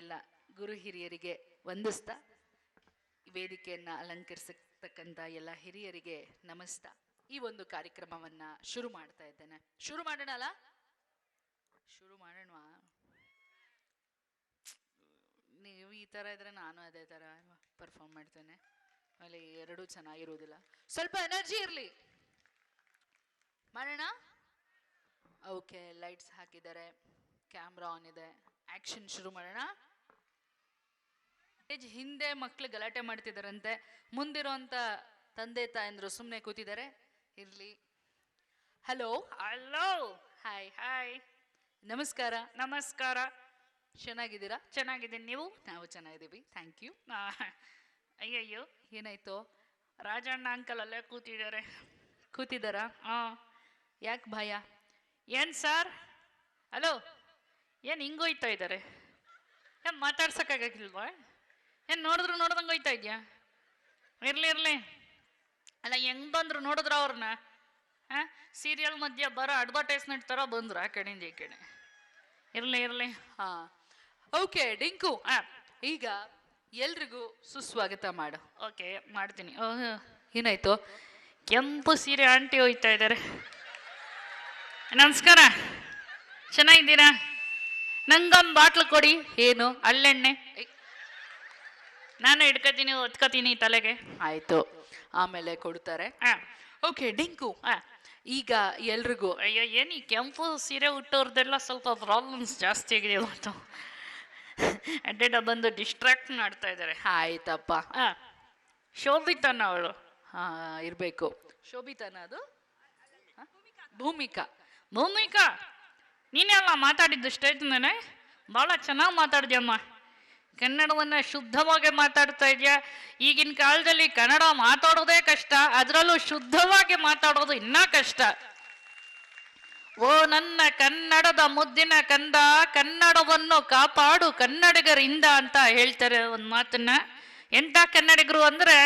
ಎಲ್ಲ ಗುರು ಹಿರಿಯರಿಗೆ ವಂದಿಸ್ತಾ ವೇದಿಕೆಯನ್ನ ಅಲಂಕರಿಸತಕ್ಕಂಥ ಎಲ್ಲ ಹಿರಿಯರಿಗೆ ನಮಸ್ತಾ ಈ ಒಂದು ಕಾರ್ಯಕ್ರಮವನ್ನ ಶುರು ಮಾಡ್ತಾ ಇದ್ದೇನೆ. ಶುರು ಮಾಡೋಣಲ್ಲ? ಶುರು ಮಾಡೋಣವಾ? ನೀವು ಈ ತರ ಇದ್ರೆ ನಾನು ಅದೇ ತರ ಪರ್ಫಾರ್ಮ್ ಮಾಡ್ತೇನೆ. ಆಮೇಲೆ ಎರಡೂ ಚೆನ್ನಾಗಿರುವುದಿಲ್ಲ. ಸ್ವಲ್ಪ ಎನರ್ಜಿ ಇರಲಿ. ಮಾಡೋಣ? ಓಕೆ, ಲೈಟ್ಸ್ ಹಾಕಿದ್ದಾರೆ, ಕ್ಯಾಮ್ರಾ ಆನ್ ಇದೆ, ಆಕ್ಷನ್ ಶುರು ಮಾಡೋಣ. ಹಿಂದೆ ಮಕ್ಳು ಗಲಾಟೆ ಮಾಡ್ತಿದಾರಂತೆ, ಮುಂದಿರೋಂಥ ತಂದೆ ತಾಯಂದ್ರು ಸುಮ್ಮನೆ ಕೂತಿದ್ದಾರೆ. ಇರ್ಲಿ. ಹಲೋ ಹಲೋ, ಹಾಯ್ ಹಾಯ್, ನಮಸ್ಕಾರ. ನಮಸ್ಕಾರ. ಚೆನ್ನಾಗಿದ್ದೀರಾ? ಚೆನ್ನಾಗಿದ್ದೀನಿ, ನೀವು? ನಾವು ಚೆನ್ನಾಗಿದ್ದೀವಿ, ಥ್ಯಾಂಕ್ ಯು. ಅಯ್ಯಯ್ಯೋ, ಏನಾಯ್ತು? ರಾಜಣ್ಣ ಅಂಕಲ್ ಅಲ್ಲೇ ಕೂತಿದ್ದಾರಾ? ಯಾಕೆ ಭಯ? ಏನ್ ಸರ್? ಹಲೋ, ಏನ್ ಹಿಂಗೋಯ್ತಾ ಇದ್ದಾರೆ? ಏನ್ ಮಾತಾಡ್ಸಕ್ಕಾಗಿಲ್ವಾ? ಏನ್ ನೋಡ್ದಂಗೆ ಹೋಯ್ತಾ ಇದ್ಯಾ? ಇರ್ಲಿ. ಅಲ್ಲ, ಹೆಂಗ್ ಬಂದ್ರು ನೋಡಿದ್ರ ಅವ್ರನ್ನ? ಸೀರಿಯಲ್ ಮಧ್ಯ ಬರೋ ಅಡ್ವರ್ಟೈಸ್ಮೆಂಟ್ ತರ ಬಂದ್ರು ಆ ಕಡೆಯಿಂದ ಈ ಕಡೆ. ಇರ್ಲಿ. ಹಾ, ಓಕೆ ಡಿಂಕು, ಈಗ ಎಲ್ರಿಗೂ ಸುಸ್ವಾಗತ ಮಾಡು. ಓಕೆ, ಮಾಡ್ತೀನಿ. ಏನಾಯ್ತು? ಕೆಂಪು ಸೀರೆ ಆಂಟಿ ಹೋಯ್ತಾ ಇದ್ದಾರೆ. ನಮಸ್ಕಾರ, ಚೆನ್ನಾಗಿದ್ದೀರಾ? ನಂಗೊಂದು ಬಾಟ್ಲು ಕೊಡಿ. ಏನು? ಹಳ್ಳೆಣ್ಣೆ ನಾನು ಹಿಡ್ಕೋತೀನಿ, ಒತ್ಕೋತೀನಿ ತಲೆಗೆ. ಆಯ್ತು, ಆಮೇಲೆ ಕೊಡ್ತಾರೆ. ಓಕೆ ಡಿಂಕು, ಈಗ ಎಲ್ರಿಗೂ ಅಯ್ಯೋ, ಏನು ಈ ಕೆಂಪು ಸೀರೆ ಹುಟ್ಟೋರ್ದೆಲ್ಲ ಸ್ವಲ್ಪ ಪ್ರಾಬ್ಲಮ್ಸ್ ಜಾಸ್ತಿ ಆಗಿದೆ ಇವತ್ತು. ಅಡ್ಡ ಬಂದು ಡಿಸ್ಟ್ರಾಕ್ಟ್ ಮಾಡ್ತಾ ಇದ್ದಾರೆ. ಆಯ್ತಪ್ಪ. ಶೋಭಿತನ ಅವಳು. ಇರ್ಬೇಕು. ಶೋಭಿತನ ಅದು? ಭೂಮಿಕಾ. ನೀನೇ ಅಲ್ಲ ಮಾತಾಡಿದ್ದು ಸ್ಟೇಜ್ ಮೇಲೆ? ಭಾಳ ಚೆನ್ನಾಗಿ ಮಾತಾಡಿದ್ಯಮ್ಮ. ಕನ್ನಡವನ್ನ ಶುದ್ಧವಾಗಿ ಮಾತಾಡ್ತಾ ಇದೆಯಾ. ಈಗಿನ ಕಾಲದಲ್ಲಿ ಕನ್ನಡ ಮಾತಾಡೋದೇ ಕಷ್ಟ, ಅದರಲ್ಲೂ ಶುದ್ಧವಾಗಿ ಮಾತಾಡೋದು ಇನ್ನೂ ಕಷ್ಟ. ಓ ನನ್ನ ಕನ್ನಡದ ಮುದ್ದಿನ ಕಂದ, ಕನ್ನಡವನ್ನು ಕಾಪಾಡು ಕನ್ನಡಿಗರಿಂದ ಅಂತ ಹೇಳ್ತಾರೆ ಒಂದು ಮಾತನ್ನ. ಎಂಥ ಕನ್ನಡಿಗರು ಅಂದ್ರೆ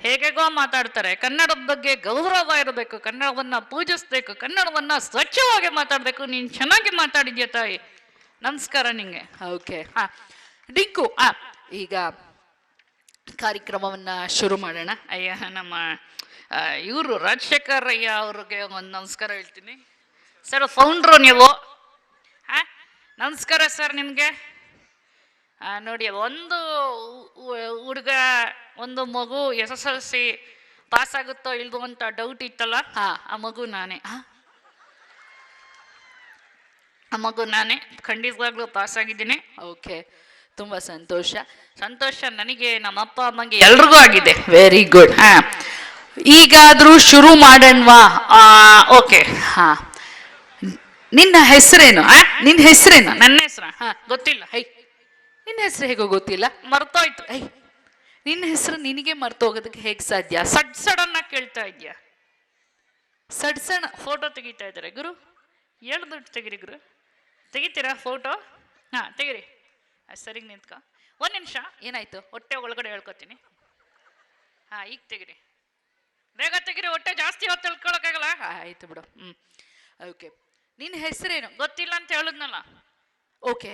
ಹೇಗೆಗೋ ಮಾತಾಡ್ತಾರೆ. ಕನ್ನಡದ ಬಗ್ಗೆ ಗೌರವ ಇರಬೇಕು, ಕನ್ನಡವನ್ನ ಪೂಜಿಸ್ಬೇಕು, ಕನ್ನಡವನ್ನ ಸ್ವಚ್ಛವಾಗಿ ಮಾತಾಡ್ಬೇಕು. ನೀನ್ ಚೆನ್ನಾಗಿ ಮಾತಾಡಿದ್ಯಾ ತಾಯಿ, ನಮಸ್ಕಾರ ನಿಂಗೆ. ಓಕೆ ಡಿಂಕು, ಈಗ ಕಾರ್ಯಕ್ರಮವನ್ನ ಶುರು ಮಾಡೋಣ. ಅಯ್ಯ, ನಮ್ಮ ಇವರು ರಾಜಶೇಖರ್ ಅಯ್ಯ ಅವ್ರಿಗೆ ಒಂದು ನಮಸ್ಕಾರ ಹೇಳ್ತೀನಿ. ಸರ್, ಫೌಂಡ್ರು ನೀವು. ನಮಸ್ಕಾರ ಸರ್ ನಿಮ್ಗೆ. ನೋಡಿ, ಒಂದು ಹುಡುಗ ಒಂದು ಮಗು SSLC ಪಾಸ್ ಆಗುತ್ತೋ ಇಲ್ದೋ ಅಂತ ಡೌಟ್ ಇತ್ತಲ್ಲ, ಆ ಮಗು ನಾನೇ. ಖಂಡಿತವಾಗ್ಲೂ ಪಾಸ್ ಆಗಿದ್ದೀನಿ. ಓಕೆ, ತುಂಬಾ ಸಂತೋಷ ನನಗೆ, ನಮ್ಮ ಅಪ್ಪ ಅಮ್ಮಂಗೆ ಎಲ್ರಿಗೂ ಆಗಿದೆ. Very good. ಈಗಾದ್ರೂ ಶುರು ಮಾಡೋಣವಾ? ಓಕೆ. ನಿನ್ನ ಹೆಸರೇನು? ನಿನ್ನ ಹೆಸರೇನು? ನನ್ನ ಹೆಸರು ಗೊತ್ತಿಲ್ಲ. ನಿನ್ನ ಹೆಸರು ಹೇಗೋ ಗೊತ್ತಿಲ್ಲ? ಮರ್ತೋಯ್ತು. ನಿನ್ನ ಹೆಸರು ನಿನಗೆ ಮರ್ತೋಗೋದಕ್ಕೆ ಹೇಗೆ ಸಾಧ್ಯ? ಸಡನ್ನ ಕೇಳ್ತಾ ಇದ್ಯಾ? ಸಡ್ಸಣ ಫೋಟೋ ತೆಗಿತಾ ಇದ್ದಾರೆ ಗುರು. ದುಡ್ಡು ತೆಗಿರಿ ಗುರು. ತೆಗಿತೀರಾ ಫೋಟೋ? ತೆಗಿರಿ. ಸರಿಗೆ ನಿಂತ್ಕ. ಒಂದು ನಿಮಿಷ. ಏನಾಯ್ತು? ಹೊಟ್ಟೆ ಒಳಗಡೆ ಹೇಳ್ಕೊತೀನಿ. ಈಗ ತೆಗಿರಿ, ಬೇಗ ತೆಗಿರಿ. ಹೊಟ್ಟೆ ಜಾಸ್ತಿ ಹೊತ್ತು ಹೇಳ್ಕೊಳಕ್ಕಾಗಲ್ಲ. ಆಯ್ತು ಬಿಡು. ಓಕೆ, ನಿನ್ನ ಹೆಸರೇನು? ಗೊತ್ತಿಲ್ಲ ಅಂತ ಹೇಳಿದ್ನಲ್ಲ. ಓಕೆ,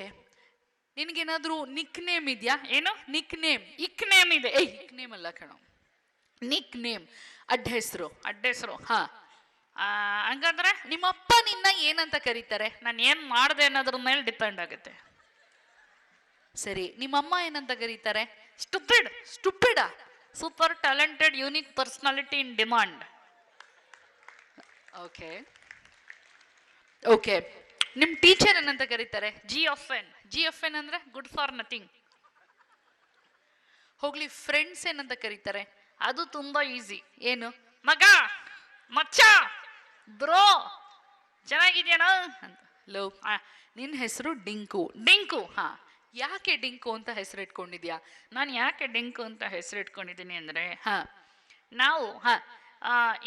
ನಿನ್ಗೇನಾದ್ರೂ ನಿಕ್ ನೇಮ್ ಇದೆಯಾ? ಏನು ನಿಕ್ ನೇಮ್? ಇಕ್ ನೇಮ್ ಇದೆ. ನಿಕ್ ನೇಮ್ ಅಲ್ಲ ಕಣೋ, ನಿಕ್ ನೇಮ್, ಅಡ್ಡ ಹೆಸರು. ಹಂಗಂದ್ರೆ ನಿಮ್ಮಪ್ಪ ನಿನ್ನ ಏನಂತ ಕರೀತಾರೆ? ನಾನು ಏನ್ ಮಾಡ್ದೆ ಅನ್ನೋದ್ರ ಮೇಲೆ ಡಿಪೆಂಡ್ ಆಗುತ್ತೆ. ಸರಿ, ನಿಮ್ಮಮ್ಮ ಏನಂತ ಕರೀತಾರೆ? ಸ್ಟುಪಿಡಾ? ಸೂಪರ್ ಟ್ಯಾಲೆಂಟೆಡ್ ಯೂನಿಕ್ ಪರ್ಸನಾಲಿಟಿ ಇನ್ ಡಿಮಾಂಡ್. ಓಕೆ, ನಿಮ್ ಟೀಚರ್ ಏನಂತ ಕರೀತಾರೆ? GFN ಅಂದ್ರೆ ಗುಡ್ ಫಾರ್ ನಥಿಂಗ್. ಹೋಗ್ಲಿ, ಫ್ರೆಂಡ್ಸ್ ಏನಂತ ಕರೀತಾರೆ? ಅದು ತುಂಬಾ ಈಸಿ. ಏನು? ಮಗ, ಮಚ್ಚ, ಬ್ರೋ, ಚೆನ್ನಾಗಿದ್ಯಾಣ ಅಂತ. ಲೋ, ನಿನ್ನ ಹೆಸರು ಡಿಂಕು. ಯಾಕೆ ಡಿಂಕು ಅಂತ ಹೆಸರು ಇಟ್ಕೊಂಡಿದ್ಯಾ? ನಾನು ಯಾಕೆ ಡಿಂಕು ಅಂತ ಹೆಸರು ಇಟ್ಕೊಂಡಿದ್ದೀನಿ ಅಂದ್ರೆ, ನಾವು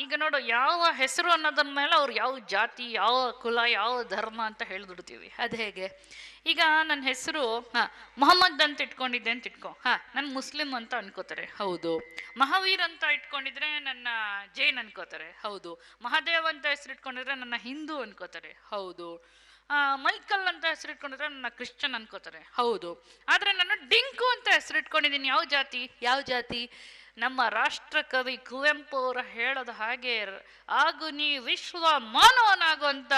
ಈಗ ನೋಡು, ಯಾವ ಹೆಸರು ಅನ್ನೋದ್ರ ಮೇಲೆ ಅವ್ರು ಯಾವ ಜಾತಿ, ಯಾವ ಕುಲ, ಯಾವ ಧರ್ಮ ಅಂತ ಹೇಳಿಬಿಡ್ತೀವಿ. ಅದು ಹೇಗೆ? ಈಗ ನನ್ನ ಹೆಸರು ಮೊಹಮ್ಮದ್ ಅಂತ ಇಟ್ಕೊಂಡಿದ್ದೆ ಅಂತ ಇಟ್ಕೋ, ನನ್ ಮುಸ್ಲಿಂ ಅಂತ ಅನ್ಕೋತಾರೆ. ಹೌದು. ಮಹಾವೀರ್ ಅಂತ ಇಟ್ಕೊಂಡಿದ್ರೆ ನನ್ನ ಜೈನ್ ಅನ್ಕೋತಾರೆ. ಹೌದು. ಮಹಾದೇವ್ ಅಂತ ಹೆಸರು ಇಟ್ಕೊಂಡಿದ್ರೆ ನನ್ನ ಹಿಂದೂ ಅನ್ಕೋತಾರೆ. ಹೌದು. ಮೈಕಲ್ ಅಂತ ಹೆಸರಿಟ್ಕೊಂಡಿದ್ರೆ ನನ್ನ ಕ್ರಿಶ್ಚಿಯನ್ ಅನ್ಕೋತಾರೆ. ಹೌದು. ಆದ್ರೆ ನಾನು ಡಿಂಕು ಅಂತ ಹೆಸರಿಟ್ಕೊಂಡಿದ್ದೀನಿ. ಯಾವ ಜಾತಿ? ಯಾವ ಜಾತಿ? ನಮ್ಮ ರಾಷ್ಟ್ರಕವಿ ಕುವೆಂಪು ಅವರು ಹೇಳದ ಹಾಗೆ, ಆಗು ನೀ ವಿಶ್ವ ಮಾನವನಾಗುವಂತ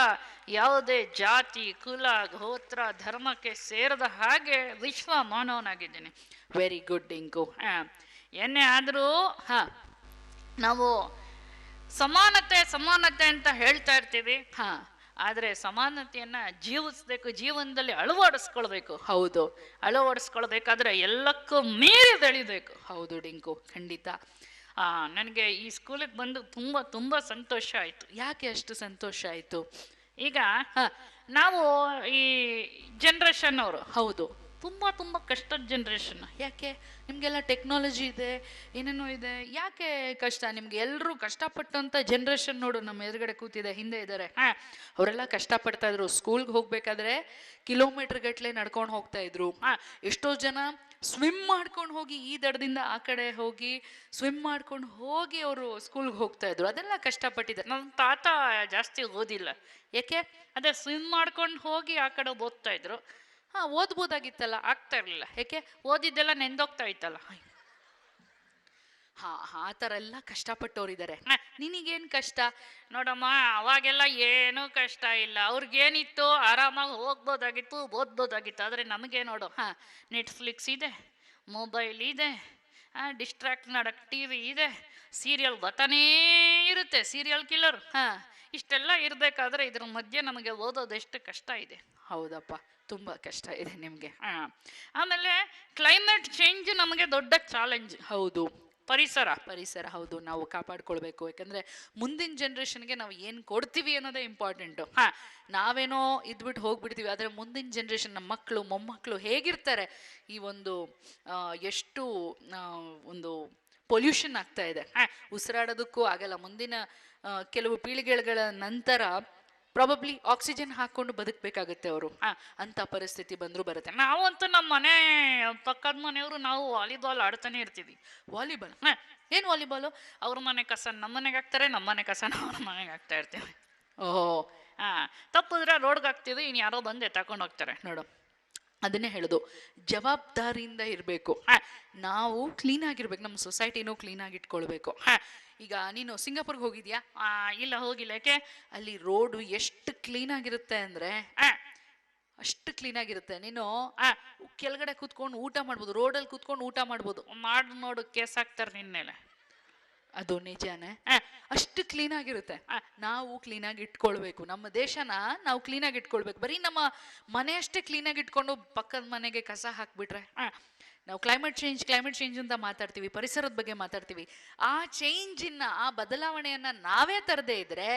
ಯಾವುದೇ ಜಾತಿ ಕುಲ ಗೋತ್ರ ಧರ್ಮಕ್ಕೆ ಸೇರದ ಹಾಗೆ ವಿಶ್ವ ಮಾನವನಾಗಿದ್ದೀನಿ. Very good Dinku. ಏನೇ ಆದರೂ ಹಾ, ನಾವು ಸಮಾನತೆ ಸಮಾನತೆ ಅಂತ ಹೇಳ್ತಾ ಇರ್ತೀವಿ. ಹಾ, ಆದ್ರೆ ಸಮಾನತೆಯನ್ನ ಜೀವಿಸ್ಬೇಕು, ಜೀವನದಲ್ಲಿ ಅಳವಡಿಸ್ಕೊಳ್ಬೇಕು. ಹೌದು. ಅಳವಡಿಸ್ಕೊಳ್ಬೇಕಾದ್ರೆ ಎಲ್ಲಕ್ಕೂ ಮೀರಿ ಬೆಳಿಬೇಕು. ಹೌದು ಡಿಂಕು, ಖಂಡಿತ. ನನಗೆ ಈ ಸ್ಕೂಲಿಗೆ ಬಂದು ತುಂಬಾ ತುಂಬಾ ಸಂತೋಷ ಆಯ್ತು. ಯಾಕೆ ಅಷ್ಟು ಸಂತೋಷ ಆಯ್ತು? ಈಗ ನಾವು ಈ ಜನರೇಷನ್ ಅವರು ಹೌದು, ತುಂಬಾ ತುಂಬಾ ಕಷ್ಟದ ಜನರೇಷನ್. ಯಾಕೆ? ನಿಮ್ಗೆಲ್ಲ ಟೆಕ್ನಾಲಜಿ ಇದೆ, ಏನೇನೋ ಇದೆ, ಯಾಕೆ ಕಷ್ಟ? ನಿಮ್ಗೆ ಎಲ್ಲರೂ ಕಷ್ಟಪಟ್ಟಂತ ಜನರೇಷನ್ ನೋಡು, ನಮ್ಮ ಎದುರುಗಡೆ ಕೂತಿದೆ, ಹಿಂದೆ ಇದ್ದಾರೆ. ಅವರೆಲ್ಲ ಕಷ್ಟಪಡ್ತಾ ಇದ್ರು. ಸ್ಕೂಲ್ಗೆ ಹೋಗ್ಬೇಕಾದ್ರೆ ಕಿಲೋಮೀಟರ್ ಗಟ್ಲೆ ನಡ್ಕೊಂಡು ಹೋಗ್ತಾ ಇದ್ರು. ಎಷ್ಟೋ ಜನ ಸ್ವಿಮ್ ಮಾಡ್ಕೊಂಡು ಹೋಗಿ ಈ ದಡದಿಂದ ಆ ಕಡೆ ಹೋಗಿ ಸ್ವಿಮ್ ಮಾಡ್ಕೊಂಡು ಹೋಗಿ ಅವರು ಸ್ಕೂಲ್ಗೆ ಹೋಗ್ತಾ ಇದ್ರು. ಅದೆಲ್ಲ ಕಷ್ಟಪಟ್ಟಿದ್ದಾರೆ. ನಮ್ಮ ತಾತ ಜಾಸ್ತಿ ಓದಿಲ್ಲ. ಯಾಕೆ? ಅದೇ ಸ್ವಿಮ್ ಮಾಡ್ಕೊಂಡು ಹೋಗಿ ಆ ಕಡೆ ಓದ್ತಾ ಇದ್ರು. ಓದ್ಬೋದಾಗಿತ್ತಲ್ಲ, ಆಗ್ತಾ ಇರ್ಲಿಲ್ಲ. ಯಾಕೆ? ಓದಿದ್ದೆಲ್ಲ ನೆಂದೋಗ್ತಾ ಇತ್ತಲ್ಲ. ಆ ಥರ ಎಲ್ಲ ಕಷ್ಟಪಟ್ಟವ್ರಿದ್ದಾರೆ. ನಿನಗೇನ್ ಕಷ್ಟ? ನೋಡಮ್ಮ, ಅವಾಗೆಲ್ಲ ಏನೂ ಕಷ್ಟ ಇಲ್ಲ. ಅವ್ರಿಗೇನಿತ್ತು, ಆರಾಮಾಗಿ ಹೋಗ್ಬೋದಾಗಿತ್ತು, ಓದ್ಬೋದಾಗಿತ್ತು. ಆದ್ರೆ ನಮಗೆ ನೋಡು, ನೆಟ್ಫ್ಲಿಕ್ಸ್ ಇದೆ, ಮೊಬೈಲ್ ಇದೆ, ಡಿಸ್ಟ್ರಾಕ್ಟ್ ಮಾಡಕ್ ಟಿವಿ ಇದೆ, ಸೀರಿಯಲ್ ಬರ್ತಾನೇ ಇರುತ್ತೆ, ಸೀರಿಯಲ್ ಕಿಲ್ಲರ್. ಇಷ್ಟೆಲ್ಲ ಇರ್ಬೇಕಾದ್ರೆ ಇದ್ರ ಮಧ್ಯೆ ನಮಗೆ ಓದೋದು ಎಷ್ಟು ಕಷ್ಟ ಇದೆ. ಹೌದಪ್ಪ, ತುಂಬಾ ಕಷ್ಟ ಇದೆ ನಿಮ್ಗೆ. ಆಮೇಲೆ ಕ್ಲೈಮೇಟ್ ಚೇಂಜ್ ನಮಗೆ ದೊಡ್ಡ ಚಾಲೆಂಜ್. ಹೌದು. ಪರಿಸರ ಹೌದು, ನಾವು ಕಾಪಾಡ್ಕೊಳ್ಬೇಕು. ಯಾಕಂದ್ರೆ ಮುಂದಿನ ಜನರೇಷನ್ಗೆ ನಾವು ಏನ್ ಕೊಡ್ತೀವಿ ಅನ್ನೋದೇ ಇಂಪಾರ್ಟೆಂಟು. ನಾವೇನೋ ಇದ್ಬಿಟ್ಟು ಹೋಗ್ಬಿಡ್ತೀವಿ, ಆದ್ರೆ ಮುಂದಿನ ಜನರೇಷನ್, ನಮ್ಮ ಮಕ್ಕಳು ಮೊಮ್ಮಕ್ಕಳು ಹೇಗಿರ್ತಾರೆ? ಈ ಒಂದು ಎಷ್ಟು ಒಂದು ಪೊಲ್ಯೂಷನ್ ಆಗ್ತಾ ಇದೆ, ಉಸಿರಾಡೋದಕ್ಕೂ ಆಗಲ್ಲ. ಮುಂದಿನ ಕೆಲವು ಪೀಳಿಗೆಗಳ ನಂತರ ಪ್ರಾಬಬ್ಲಿ ಆಕ್ಸಿಜನ್ ಹಾಕೊಂಡು ಬದುಕಬೇಕಾಗತ್ತೆ ಅವರು. ಅಂತ ಪರಿಸ್ಥಿತಿ ಬಂದ್ರು ಬರುತ್ತೆ. ನಾವಂತೂ ನಮ್ಮ ಮನೆ ಪಕ್ಕದ ಮನೆಯವರು ನಾವು ವಾಲಿಬಾಲ್ ಆಡ್ತಾನೆ ಇರ್ತೀವಿ. ವಾಲಿಬಾಲ್? ಏನ್ ವಾಲಿಬಾಲು? ಅವ್ರ ಮನೆ ಕಸ ನಮ್ಮ ಮನೆಗೆ ಹಾಕ್ತಾರೆ, ನಮ್ಮ ಮನೆ ಕಸನ ಅವ್ರ ಮನೆಗೆ ಹಾಕ್ತಾ ಇರ್ತೀವಿ. ಓಹೋ. ತಪ್ಪಿದ್ರೆ ರೋಡ್ಗೆ ಹಾಕ್ತೀವಿ, ಇನ್ ಯಾರೋ ಬಂದೆ ತಗೊಂಡು ಹೋಗ್ತಾರೆ. ನೋಡು, ಅದನ್ನೇ ಹೇಳುದು, ಜವಾಬ್ದಾರಿಯಿಂದ ಇರಬೇಕು. ನಾವು ಕ್ಲೀನ್ ಆಗಿರ್ಬೇಕು, ನಮ್ಮ ಸೊಸೈಟಿನೂ ಕ್ಲೀನ್ ಆಗಿ ಇಟ್ಕೊಳ್ಬೇಕು. ಈಗ ನೀನು ಸಿಂಗಾಪುರ್ಗೆ ಹೋಗಿದ್ಯಾ? ಇಲ್ಲ, ಹೋಗಿಲ್ಲ. ಯಾಕೆ? ಅಲ್ಲಿ ರೋಡು ಎಷ್ಟು ಕ್ಲೀನ್ ಆಗಿರುತ್ತೆ ಅಂದ್ರೆ ಅಷ್ಟು ಕ್ಲೀನ್ ಆಗಿರುತ್ತೆ. ನೀನು ಕೆಳಗಡೆ ಕೂತ್ಕೊಂಡು ಊಟ ಮಾಡ್ಬೋದು, ರೋಡಲ್ಲಿ ಕೂತ್ಕೊಂಡು ಊಟ ಮಾಡ್ಬೋದು. ಮಾಡಿ ನೋಡು, ಕೇಸ್ ಹಾಕ್ತಾರೆ ನಿನ್ನ ಮೇಲೆ. ಅದು ನಿಜಾನೇ. ಅಷ್ಟು ಕ್ಲೀನ್ ಆಗಿರುತ್ತೆ. ನಾವು ಕ್ಲೀನ್ ಆಗಿ ಇಟ್ಕೊಳ್ಬೇಕು, ನಮ್ಮ ದೇಶನ ನಾವು ಕ್ಲೀನ್ ಆಗಿ ಇಟ್ಕೊಳ್ಬೇಕು. ಬರೀ ನಮ್ಮ ಮನೆ ಅಷ್ಟೇ ಕ್ಲೀನ್ ಆಗಿ ಇಟ್ಕೊಂಡು ಪಕ್ಕದ ಮನೆಗೆ ಕಸ ಹಾಕ್ಬಿಟ್ರೆ, ನಾವು ಕ್ಲೈಮೇಟ್ ಚೇಂಜ್ ಅಂತ ಮಾತಾಡ್ತೀವಿ, ಪರಿಸರದ ಬಗ್ಗೆ ಮಾತಾಡ್ತೀವಿ. ಆ ಚೇಂಜಿನ, ಆ ಬದಲಾವಣೆಯನ್ನ ನಾವೇ ತರದೇ ಇದ್ರೆ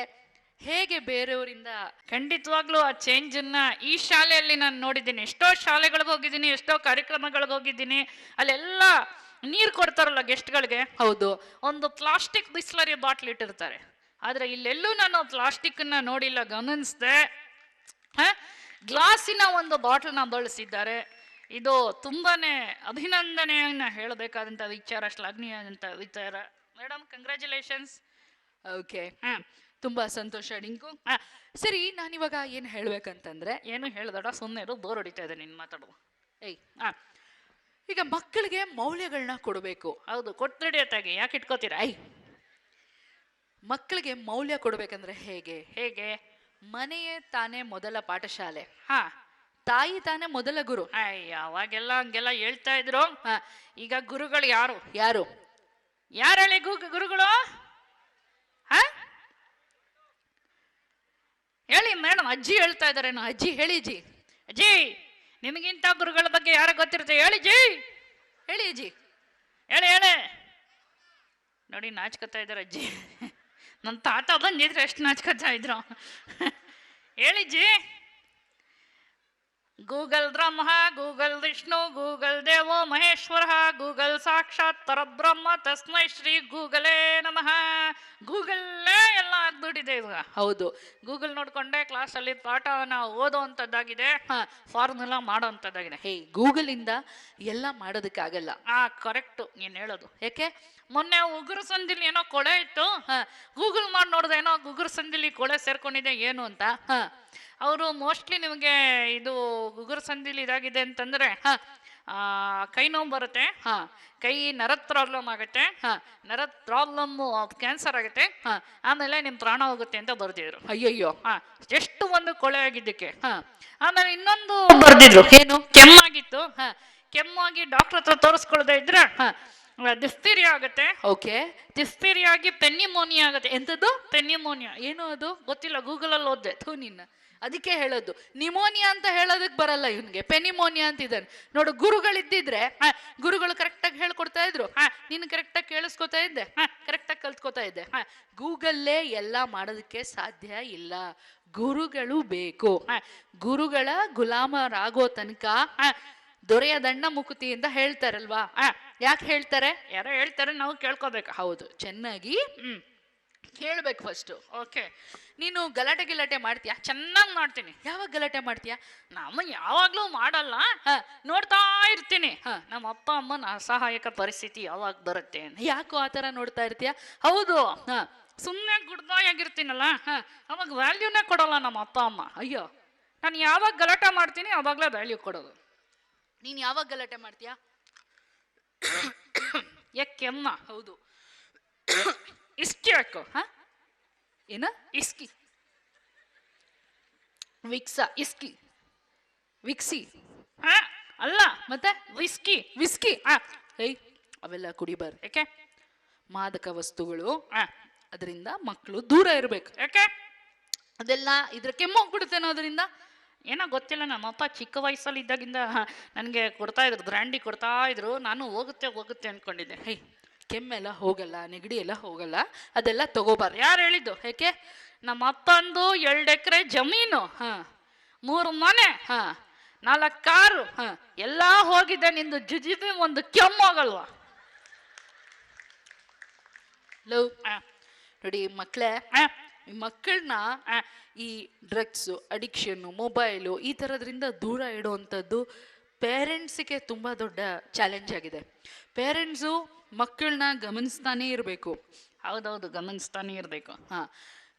ಹೇಗೆ ಬೇರೆಯವರಿಂದ? ಖಂಡಿತವಾಗ್ಲೂ ಆ ಚೇಂಜ್ ಅನ್ನ ಈ ಶಾಲೆಯಲ್ಲಿ ನಾನು ನೋಡಿದ್ದೀನಿ. ಎಷ್ಟೋ ಶಾಲೆಗಳಿಗೆ ಹೋಗಿದ್ದೀನಿ, ಎಷ್ಟೋ ಕಾರ್ಯಕ್ರಮಗಳಿಗೆ ಹೋಗಿದ್ದೀನಿ. ಅಲ್ಲೆಲ್ಲ ನೀರು ಕೊಡ್ತಾರಲ್ಲ ಗೆಸ್ಟ್ಗಳಿಗೆ. ಹೌದು. ಒಂದು ಪ್ಲಾಸ್ಟಿಕ್ ಬಿಸ್ಲರಿ ಬಾಟ್ಲ್ ಇಟ್ಟಿರ್ತಾರೆ. ಆದ್ರೆ ಇಲ್ಲೆಲ್ಲೂ ನಾನು ಪ್ಲಾಸ್ಟಿಕ್ ಅನ್ನ ನೋಡಿಲ್ಲ, ಗಮನಿಸ್ದೆ. ಗ್ಲಾಸಿನ ಒಂದು ಬಾಟ್ಲ್ನ ಬಳಸಿದ್ದಾರೆ. ಇದು ತುಂಬಾನೇ ಅಭಿನಂದನೆಯನ್ನ ಹೇಳಬೇಕಾದಂತ ವಿಚಾರ, ಶ್ಲಾಘನೀಯವಾದಂತ ವಿಚಾರ. Madam, congratulations. ಓಕೆ, ತುಂಬಾ ಸಂತೋಷ ಡಿಂಕು. ಸರಿ, ನಾನಿವಾಗ ಏನ್ ಹೇಳ್ಬೇಕಂತಂದ್ರೆ, ಏನು ಹೇಳ್ದಡ, ಸುಮ್ಮನೆ ಬೋರ್ ಹೊಡಿತಾ ಇದೆ ನಿನ್ ಮಾತಾಡುವ. ಈಗ ಮಕ್ಕಳಿಗೆ ಮೌಲ್ಯಗಳನ್ನ ಕೊಡಬೇಕು. ಹೌದು, ಕೊಟ್ಟಡಿಯತ್ತಾಗಿ ಯಾಕೆ ಇಟ್ಕೋತೀರಾ? ಮಕ್ಕಳಿಗೆ ಮೌಲ್ಯ ಕೊಡ್ಬೇಕಂದ್ರೆ ಹೇಗೆ? ಹೇಗೆ? ಮನೆಯೇ ತಾನೇ ಮೊದಲ ಪಾಠಶಾಲೆ, ತಾಯಿ ತಾನೇ ಮೊದಲ ಗುರು. ಅವಾಗೆಲ್ಲ ಹಂಗೆಲ್ಲ ಹೇಳ್ತಾ ಇದ್ರು. ಈಗ ಗುರುಗಳು ಯಾರು ಯಾರು ಯಾರು ಹೇಳಿ? ಗುರುಗಳು ಹೇಳಿ ಮೇಡಮ್. ಅಜ್ಜಿ ಹೇಳ್ತಾ ಇದಾರೇನು? ಅಜ್ಜಿ ಹೇಳಿ. ಅಜ್ಜಿ, ಅಜ್ಜಿ, ನಿಮಗಿಂತ ಗುರುಗಳ ಬಗ್ಗೆ ಯಾರ ಗೊತ್ತಿರುತ್ತೆ? ಹೇಳಿ ಜಿ, ಹೇಳಿ ಅಜ್ಜಿ, ಹೇಳಿ ಹೇಳಿ. ನೋಡಿ, ನಾಚ್ಕೊತಾ ಇದ್ದಾರೆ ಅಜ್ಜಿ. ನನ್ನ ತಾತ ಬಂದಿದ್ರೆ ಎಷ್ಟು ನಾಚ್ಕೊತಾ ಇದ್ರು. ಹೇಳಿ ಜಿ. ಗೂಗಲ್ ಬ್ರಹ್ಮ, ಗೂಗಲ್ ವಿಷ್ಣು, ಗೂಗಲ್ ದೇವ, ದೇವೋ ಮಹೇಶ್ವರ ಗೂಗಲ್ ಸಾಕ್ಷಾತ್ ಪರಬ್ರಹ್ಮ ತಸ್ಮೈ ಶ್ರೀ ಗೂಗಲೇ ನಮಃ. ಗೂಗಲ್ಲೇ ಎಲ್ಲ ಆಗ್ಬಿಟ್ಟಿದೆ ಇವಾಗ. ಹೌದು, ಗೂಗಲ್ ನೋಡ್ಕೊಂಡೆ ಕ್ಲಾಸಲ್ಲಿ ಪಾಠವನ್ನ ಓದೋವಂಥದ್ದಾಗಿದೆ, ಫಾರ್ಮುಲಾ ಮಾಡೋವಂಥದ್ದಾಗಿದೆ. ಹೇ, ಗೂಗಲ್ ಇಂದ ಎಲ್ಲ ಮಾಡೋದಕ್ಕಾಗಲ್ಲ. ಕರೆಕ್ಟು ನೀನು ಹೇಳೋದು. ಯಾಕೆ? ಮೊನ್ನೆ ಉಗುರು ಸಂದಿಲಿ ಏನೋ ಕೊಳೆ ಇತ್ತು, ಗೂಗಲ್ ಮಾಡಿ ನೋಡಿದೆ ಏನೋ ಉಗುರು ಸಂದಿಲಿ ಕೊಳೆ ಸೇರ್ಕೊಂಡಿದೆ ಏನು ಅಂತ. ಅವರು ಮೋಸ್ಟ್ಲಿ ನಿಮಗೆ ಇದು ಉಗುರು ಸಂದಿಲಿ ಇದಾಗಿದೆ ಅಂತಂದ್ರೆ ಕೈ ನೋವು ಬರುತ್ತೆ, ಕೈ ನರದ ಪ್ರಾಬ್ಲಮ್ ಆಗುತ್ತೆ, ನರದ ಪ್ರಾಬ್ಲಮ್ ಕ್ಯಾನ್ಸರ್ ಆಗುತ್ತೆ, ಆಮೇಲೆ ನಿಮ್ ಪ್ರಾಣ ಹೋಗುತ್ತೆ ಅಂತ ಬರ್ದಿದ್ರು. ಅಯ್ಯಯ್ಯೋ, ಎಷ್ಟು ಒಂದು ಕೊಳೆ ಆಗಿದ್ದಕ್ಕೆ. ಆಮೇಲೆ ಇನ್ನೊಂದು ಬರ್ದಿದ್ರು, ಏನು ಕೆಮ್ಮಾಗಿತ್ತು, ಕೆಮ್ಮಾಗಿ ಡಾಕ್ಟರ್ ಹತ್ರ ತೋರಿಸ್ಕೊಳ್ದೆ ಇದ್ರೆ ಡಿಫ್ತೀರಿಯಾ ಆಗುತ್ತೆ. ಓಕೆ, ಡಿಫ್ತೀರಿಯಾ ಆಗಿ ಪೆನ್ನಿಮೋನಿಯಾ ಆಗುತ್ತೆ. ಎಂತದ್ದು ಪೆನ್ನಿಮೋನಿಯಾ ಏನು ಅದು? ಗೊತ್ತಿಲ್ಲ, ಗೂಗಲ್ ಅಲ್ಲಿ ಓದ್ದೆ. ಥೂ ನಿನ್ನ, ಅದಕ್ಕೆ ಹೇಳೋದು ನಿಮೋನಿಯಾ ಅಂತ ಹೇಳೋದಕ್ ಬರಲ್ಲ ಇವನ್ಗೆ, ಪೆನಿಮೋನಿಯಾ ಅಂತ ಇದ್ದಾನೆ ನೋಡು. ಗುರುಗಳಿದ್ದಿದ್ರೆ ಗುರುಗಳು ಕರೆಕ್ಟಾಗಿ ಹೇಳ್ಕೊಡ್ತಾ ಇದ್ರು, ನೀನು ಕರೆಕ್ಟಾಗಿ ಕೇಳಿಸ್ಕೊತಾ ಇದ್ದೆ, ಕರೆಕ್ಟಾಗಿ ಕಲ್ತ್ಕೊತಾ ಇದ್ದೆ. ಗೂಗಲ್ಲೇ ಎಲ್ಲ ಮಾಡೋದಕ್ಕೆ ಸಾಧ್ಯ ಇಲ್ಲ, ಗುರುಗಳು ಬೇಕು. ಗುರುಗಳ ಗುಲಾಮರಾಗೋ ತನಕ ದೊರೆಯ ದಂಡ ಮುಕುತಿ ಅಂತ ಹೇಳ್ತಾರಲ್ವಾ? ಯಾಕೆ ಹೇಳ್ತಾರೆ? ಯಾರೋ ಹೇಳ್ತಾರೆ, ನಾವು ಕೇಳ್ಕೋಬೇಕು. ಹೌದು, ಚೆನ್ನಾಗಿ ಹೇಳ್ಬೇಕು ಫಸ್ಟ್. ಓಕೆ, ನೀನು ಗಲಾಟೆ ಗಿಲಾಟೆ ಮಾಡ್ತೀಯಾ? ಚೆನ್ನಾಗಿ ಮಾಡ್ತೀನಿ. ಯಾವಾಗ ಗಲಾಟೆ ಮಾಡ್ತೀಯಾ? ನಮ್ಮ ಯಾವಾಗ್ಲೂ ಮಾಡಲ್ಲ, ನೋಡ್ತಾ ಇರ್ತೀನಿ ನಮ್ಮ ಅಪ್ಪ ಅಮ್ಮನ ಅಸಹಾಯಕ ಪರಿಸ್ಥಿತಿ ಯಾವಾಗ ಬರುತ್ತೆ. ಯಾಕೋ ಆತರ ನೋಡ್ತಾ ಇರ್ತೀಯ? ಹೌದು, ಸುಮ್ಮನೆ ಗುಡ್ದಾಗಿರ್ತೀನಲ್ಲ, ಅವಾಗ ವ್ಯಾಲ್ಯೂನೇ ಕೊಡಲ್ಲ ನಮ್ಮ ಅಪ್ಪ ಅಮ್ಮ. ಅಯ್ಯೋ, ನಾನು ಯಾವಾಗ ಗಲಾಟೆ ಮಾಡ್ತೀನಿ ಅವಾಗಲೇ ವ್ಯಾಲ್ಯೂ ಕೊಡೋದು. ನೀನ್ ಯಾವಾಗ ಗಲಾಟೆ ಮಾಡ್ತೀಯಾ? ಕೆಮ್ಮ. ಹೌದು, ಇಸ್ಕಿ ಹಾಕು. ಏನ? ಇಸ್ಕಿ, ವಿಕ್ಸಾ? ಇಸ್ಕಿ, ವಿಕ್ಸಿ ಅಲ್ಲ, ಮತ್ತೆ ವಿಸ್ಕಿ. ವಿಸ್ಕಿ ಏಯ್, ಅವೆಲ್ಲ ಕುಡಿಬಾರ್ದು. ಯಾಕೆ? ಮಾದಕ ವಸ್ತುಗಳು, ಅದರಿಂದ ಮಕ್ಕಳು ದೂರ ಇರ್ಬೇಕು. ಯಾಕೆ? ಅದೆಲ್ಲ ಇದ್ರ ಕೆಮ್ಮೋಗ್ಬಿಡುತ್ತೆ ಅನ್ನೋದ್ರಿಂದ. ಏನೋ ಗೊತ್ತಿಲ್ಲ, ನಮ್ಮಪ್ಪ ಚಿಕ್ಕ ವಯಸ್ಸಲ್ಲಿ ಇದ್ದಾಗಿಂದ ನನಗೆ ಕೊಡ್ತಾ ಇದ್ರು, ಬ್ರ್ಯಾಂಡಿ ಕೊಡ್ತಾ ಇದ್ರು. ನಾನು ಹೋಗುತ್ತೆ ಹೋಗುತ್ತೆ ಅನ್ಕೊಂಡಿದ್ದೆ. ಹೇ, ಕೆಮ್ಮೆಲ್ಲ ಹೋಗಲ್ಲ, ನೆಗಡಿ ಎಲ್ಲ ಹೋಗಲ್ಲ, ಅದೆಲ್ಲ ತಗೋಬಾರ್ದು. ಯಾರು ಹೇಳಿದ್ದು? ಯಾಕೆ? ನಮ್ಮ ಅಪ್ಪಂದು 2 ಎಕರೆ ಜಮೀನು, 3 ಮನೆ, 4 ಕಾರು ಎಲ್ಲ ಹೋಗಿದೆ. ನಿಂದು ಜುಜಿಬಿ ಒಂದು ಕೆಮ್ಮೋಗಲ್ವಾ? ಲವ್ ನೋಡಿ ಮಕ್ಕಳೇ, ಮಕ್ಕಳನ್ನ ಈ ಡ್ರಗ್ಸು, ಅಡಿಕ್ಷನ್ನು, ಮೊಬೈಲು ಈ ಥರದ್ರಿಂದ ದೂರ ಇಡುವಂಥದ್ದು ಪೇರೆಂಟ್ಸಿಗೆ ತುಂಬ ದೊಡ್ಡ ಚಾಲೆಂಜ್ ಆಗಿದೆ. ಪೇರೆಂಟ್ಸು ಮಕ್ಕಳನ್ನ ಗಮನಿಸ್ತಾನೇ ಇರಬೇಕು. ಹೌದೌದು, ಗಮನಿಸ್ತಾನೆ ಇರಬೇಕು.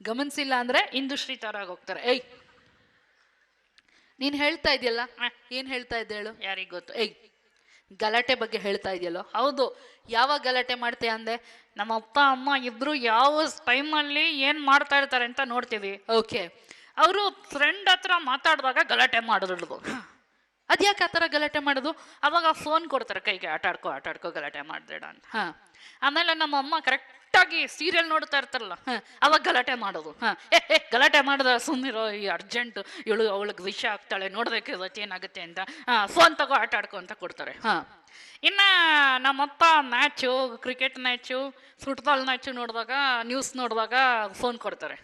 ಗಮನಿಸಿಲ್ಲ ಅಂದರೆ ಇಂದುಶ್ರೀ ಥರ ಹೋಗ್ತಾರೆ. ಏಯ್, ನೀನು ಹೇಳ್ತಾ ಇದೆಯಲ್ಲ, ಏನು ಹೇಳ್ತಾ ಇದ್ದೆ ಹೇಳು? ಯಾರಿಗೆ ಗೊತ್ತು? ಏಯ್, ಗಲಾಟೆ ಬಗ್ಗೆ ಹೇಳ್ತಾ ಇದೆಯಲ್ಲೋ? ಹೌದು. ಯಾವಾಗ ಗಲಾಟೆ ಮಾಡ್ತೀಯ ಅಂದೆ? ನಮ್ಮ ಅಪ್ಪ ಅಮ್ಮ ಇಬ್ರು ಯಾವ ಟೈಮಲ್ಲಿ ಏನು ಮಾಡ್ತಾ ಇರ್ತಾರೆ ಅಂತ ನೋಡ್ತೀವಿ. ಓಕೆ, ಅವರು ಫ್ರೆಂಡ್ ಹತ್ರ ಮಾತಾಡುವಾಗ ಗಲಾಟೆ ಮಾಡಿದ್ರು. ಅದ್ಯಾಕೆ ಆ ಥರ ಗಲಾಟೆ ಮಾಡೋದು? ಅವಾಗ ಫೋನ್ ಕೊಡ್ತಾರೆ ಕೈಗೆ, ಆಟ ಆಡ್ಕೋ ಗಲಾಟೆ ಮಾಡ್ಬೇಡ ಅಂತ. ಆಮೇಲೆ ನಮ್ಮ ಅಮ್ಮ ಕರೆಕ್ಟಾಗಿ ಸೀರಿಯಲ್ ನೋಡ್ತಾ ಇರ್ತಾರಲ್ಲ, ಅವಾಗ ಗಲಾಟೆ ಮಾಡೋದು. ಗಲಾಟೆ ಮಾಡಿದ ಸುಮ್ಮನಿರೋ, ಈ ಅರ್ಜೆಂಟ್ ಅವಳಿಗೆ ವಿಷಯ ಆಗ್ತಾಳೆ, ನೋಡ್ಬೇಕು ಇವತ್ತು ಏನಾಗುತ್ತೆ ಅಂತ. ಫೋನ್ ತಗೋ, ಆಟ ಆಡ್ಕೊ ಅಂತ ಕೊಡ್ತಾರೆ. ಇನ್ನು ನಮ್ಮಪ್ಪ match, cricket match, football match ನೋಡಿದಾಗ, ನ್ಯೂಸ್ ನೋಡಿದಾಗ ಫೋನ್ ಕೊಡ್ತಾರೆ.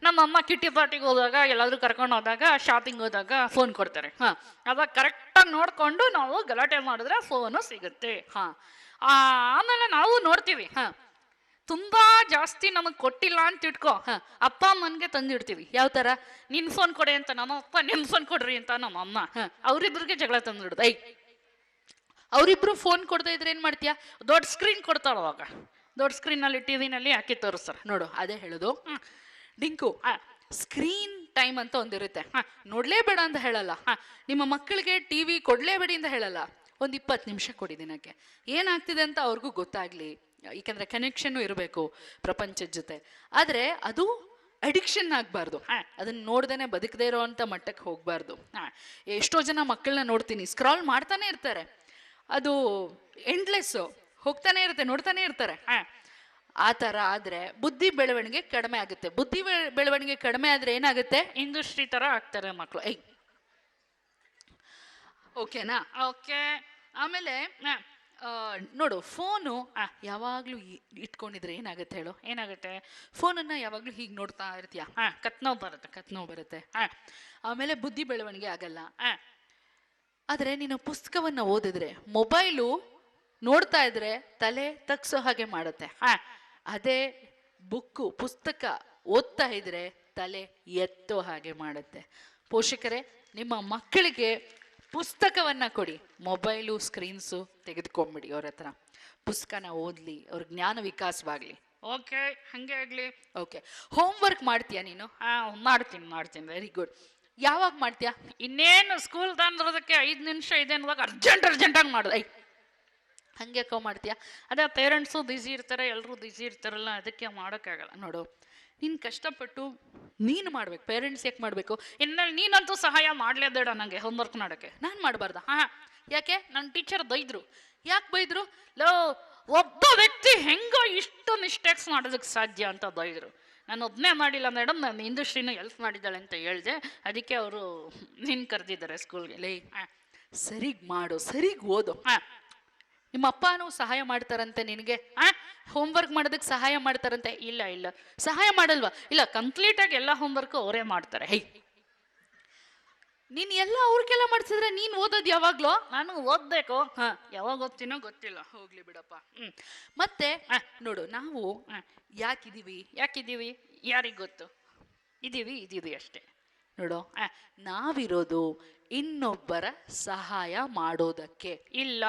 ನಮ್ಮಮ್ಮ ಕಿಟ್ಟಿ ಪಾರ್ಟಿಗೆ ಹೋದಾಗ, ಎಲ್ಲಾದ್ರೂ ಕರ್ಕೊಂಡು ಹೋದಾಗ, ಶಾಪಿಂಗ್ ಹೋದಾಗ ಫೋನ್ ಕೊಡ್ತಾರೆ. ಅವಾಗ ಕರೆಕ್ಟಾಗಿ ನೋಡಿಕೊಂಡು ನಾವು ಗಲಾಟೆ ಮಾಡಿದ್ರೆ ಫೋನು ಸಿಗುತ್ತೆ. ಆಮೇಲೆ ನಾವು ನೋಡ್ತೀವಿ, ತುಂಬಾ ಜಾಸ್ತಿ ನಮಗೆ ಕೊಟ್ಟಿಲ್ಲ ಅಂತ ಇಟ್ಕೋ, ಅಪ್ಪ ಅಮ್ಮನ್ಗೆ ತಂದಿಡ್ತೀವಿ. ಯಾವ ಥರ? ನಿನ್ನ ಫೋನ್ ಕೊಡಿ ಅಂತ ನಮ್ಮಪ್ಪ, ನಿನ್ನ ಫೋನ್ ಕೊಡ್ರಿ ಅಂತ ನಮ್ಮಮ್ಮ. ಅವರಿಬ್ಬರಿಗೆ ಜಗಳ ತಂದಿಡ್ದು. ಅವರಿಬ್ರು ಫೋನ್ ಕೊಡ್ತಾ ಇದ್ರೆ ಏನ್ ಮಾಡ್ತೀಯಾ? ದೊಡ್ಡ ಸ್ಕ್ರೀನ್ ಕೊಡ್ತಾಳ. ಅವಾಗ ದೊಡ್ಡ ಸ್ಕ್ರೀನಲ್ಲಿ ಟಿವಿನಲ್ಲಿ ಹಾಕಿ ತೋರಿಸ್ತಾರೆ. ನೋಡು, ಅದೇ ಹೇಳೋದು ಡಿಂಕು. ಸ್ಕ್ರೀನ್ ಟೈಮ್ ಅಂತ ಒಂದಿರುತ್ತೆ, ನೋಡ್ಲೇಬೇಡ ಅಂತ ಹೇಳಲ್ಲ. ನಿಮ್ಮ ಮಕ್ಕಳಿಗೆ ಟಿವಿ ಕೊಡ್ಲೇಬೇಡಿ ಅಂತ ಹೇಳಲ್ಲ. ಒಂದು 20 ನಿಮಿಷ ಕೊಡಿ ದಿನಕ್ಕೆ, ಏನಾಗ್ತಿದೆ ಅಂತ ಅವ್ರಿಗೂ ಗೊತ್ತಾಗ್ಲಿ. ಯಾಕಂದ್ರೆ ಕನೆಕ್ಷನ್ನು ಇರಬೇಕು ಪ್ರಪಂಚದ ಜೊತೆ. ಆದ್ರೆ ಅದು ಅಡಿಕ್ಷನ್ ಆಗ್ಬಾರ್ದು, ಅದನ್ನ ನೋಡ್ದೇನೆ ಬದುಕದೇ ಇರೋ ಅಂತ ಮಟ್ಟಕ್ಕೆ ಹೋಗ್ಬಾರ್ದು. ಎಷ್ಟೋ ಜನ ಮಕ್ಕಳನ್ನ ನೋಡ್ತೀನಿ, ಸ್ಕ್ರಾಲ್ ಮಾಡ್ತಾನೆ ಇರ್ತಾರೆ, ಅದು ಎಂಡ್ಲೆಸ್ಸು, ಹೋಗ್ತಾನೆ ಇರುತ್ತೆ, ನೋಡ್ತಾನೆ ಇರ್ತಾರೆ. ಆ ಥರ ಆದರೆ ಬುದ್ಧಿ ಬೆಳವಣಿಗೆ ಕಡಿಮೆ ಆಗುತ್ತೆ. ಬುದ್ಧಿ ಬೆಳವಣಿಗೆ ಕಡಿಮೆ ಆದರೆ ಏನಾಗುತ್ತೆ? ಇಂಡಸ್ಟ್ರಿ ಥರ ಆಗ್ತಾರೆ ಮಕ್ಕಳು. ಓಕೆನಾ? ಓಕೆ. ಆಮೇಲೆ ನೋಡು, ಫೋನು ಯಾವಾಗಲೂ ಇಟ್ಕೊಂಡಿದ್ರೆ ಏನಾಗುತ್ತೆ ಹೇಳು? ಏನಾಗುತ್ತೆ? ಫೋನನ್ನು ಯಾವಾಗಲೂ ಹೀಗೆ ನೋಡ್ತಾ ಇರ್ತೀಯ, ಕತ್ನೋವು ಬರುತ್ತೆ. ಆಮೇಲೆ ಬುದ್ಧಿ ಬೆಳವಣಿಗೆ ಆಗಲ್ಲ. ಆದರೆ ನೀನು ಪುಸ್ತಕವನ್ನ ಓದಿದ್ರೆ, ಮೊಬೈಲು ನೋಡ್ತಾ ಇದ್ರೆ ತಲೆ ತಗ್ಸೋ ಹಾಗೆ ಮಾಡುತ್ತೆ. ಅದೇ ಪುಸ್ತಕ ಓದ್ತಾ ಇದ್ರೆ ತಲೆ ಎತ್ತೋ ಹಾಗೆ ಮಾಡುತ್ತೆ. ಪೋಷಕರೇ, ನಿಮ್ಮ ಮಕ್ಕಳಿಗೆ ಪುಸ್ತಕವನ್ನ ಕೊಡಿ, ಮೊಬೈಲು ಸ್ಕ್ರೀನ್ಸು ತೆಗೆದುಕೊಂಡ್ಬಿಡಿ. ಅವ್ರ ಹತ್ರ ಪುಸ್ತಕನ ಓದ್ಲಿ, ಅವ್ರ ಜ್ಞಾನ ವಿಕಾಸವಾಗ್ಲಿ. ಓಕೆ, ಹಂಗೆ ಆಗ್ಲಿ. ಓಕೆ, ಹೋಮ್ವರ್ಕ್ ಮಾಡ್ತೀಯಾ ನೀನು? ಮಾಡ್ತೀನಿ. Very good. ಯಾವಾಗ ಮಾಡ್ತೀಯಾ? ಇನ್ನೇನು ಸ್ಕೂಲ್ ತಂದಿರೋದಕ್ಕೆ 5 ನಿಮಿಷ ಇದೆ ಅನ್ನುವಾಗ ಅರ್ಜೆಂಟಾಗಿ ಮಾಡೋದು. ಹಂಗೆ ಮಾಡ್ತೀಯಾ? ಅದೇ ಪೇರೆಂಟ್ಸು ಬ್ಯುಸಿ ಇರ್ತಾರೆ, ಎಲ್ಲರೂ ಬ್ಯುಸಿ ಇರ್ತಾರಲ್ಲ, ಅದಕ್ಕೆ ಮಾಡೋಕ್ಕಾಗಲ್ಲ. ನೋಡು, ನೀನು ಕಷ್ಟಪಟ್ಟು ನೀನು ಮಾಡ್ಬೇಕು, ಪೇರೆಂಟ್ಸ್ ಯಾಕೆ ಮಾಡಬೇಕು? ಇನ್ಮೇಲೆ ನೀನಂತೂ ಸಹಾಯ ಮಾಡಲೇಬೇಡ ನನಗೆ ಹೋಮ್ವರ್ಕ್ ಮಾಡೋಕ್ಕೆ. ನಾನು ಮಾಡಬಾರ್ದ? ಯಾಕೆ? ನನ್ನ ಟೀಚರ್ ಬೈದ್ರು. ಯಾಕೆ ಬೈದ್ರು? ಒಬ್ಬ ವ್ಯಕ್ತಿ ಹೆಂಗೋ ಇಷ್ಟು ಮಿಸ್ಟೇಕ್ಸ್ ಮಾಡೋದಕ್ಕೆ ಸಾಧ್ಯ ಅಂತ ಬೈದ್ರು. ನಾನು ಒಬ್ಬನೇ ಮಾಡಿಲ್ಲ ಮೇಡಮ್, ನಾನು ಇಂಡಸ್ಟ್ರಿನೂ ಹೆಲ್ಪ್ ಮಾಡಿದ್ದಾಳೆ ಅಂತ ಹೇಳಿದೆ. ಅದಕ್ಕೆ ಅವರು ನಿನ್ನ ಕರೆದಿದ್ದಾರೆ ಸ್ಕೂಲ್ಗೆ. ಸರಿಗ್ ಮಾಡು, ಸರಿಗ್ ಓದು. ನಿಮ್ಮ ಅಪ್ಪನೂ ಸಹಾಯ ಮಾಡ್ತಾರಂತೆ ನಿನಗೆ? ಹೋಮ್ವರ್ಕ್ ಮಾಡೋದಕ್ಕೆ ಸಹಾಯ ಮಾಡ್ತಾರಂತೆ? ಇಲ್ಲ ಸಹಾಯ ಮಾಡಲ್ವಾ? ಇಲ್ಲ, ಕಂಪ್ಲೀಟಾಗಿ ಎಲ್ಲ ಹೋಮ್ವರ್ಕ್ ಅವರೇ ಮಾಡ್ತಾರೆ. ನೀನ್ ಎಲ್ಲ ಅವ್ರಿಗೆಲ್ಲ ಮಾಡ್ಸಿದ್ರೆ ನೀನ್ ಓದೋದು ಯಾವಾಗ್ಲೋ? ನಾನು ಓದ್ಬೇಕು. ಯಾವಾಗ ಓದ್ತೀನೋ ಗೊತ್ತಿಲ್ಲ. ಹೋಗ್ಲಿ ಬಿಡಪ್ಪ. ಮತ್ತೆ ನೋಡು, ನಾವು ಯಾಕಿದೀವಿ ಯಾರಿಗ್ ಗೊತ್ತು? ಇದೀವಿ ಅಷ್ಟೇ. ನೋಡು, ನಾವಿರೋದು ಇನ್ನೊಬ್ಬರ ಸಹಾಯ ಮಾಡೋದಕ್ಕೆ. ಇಲ್ಲ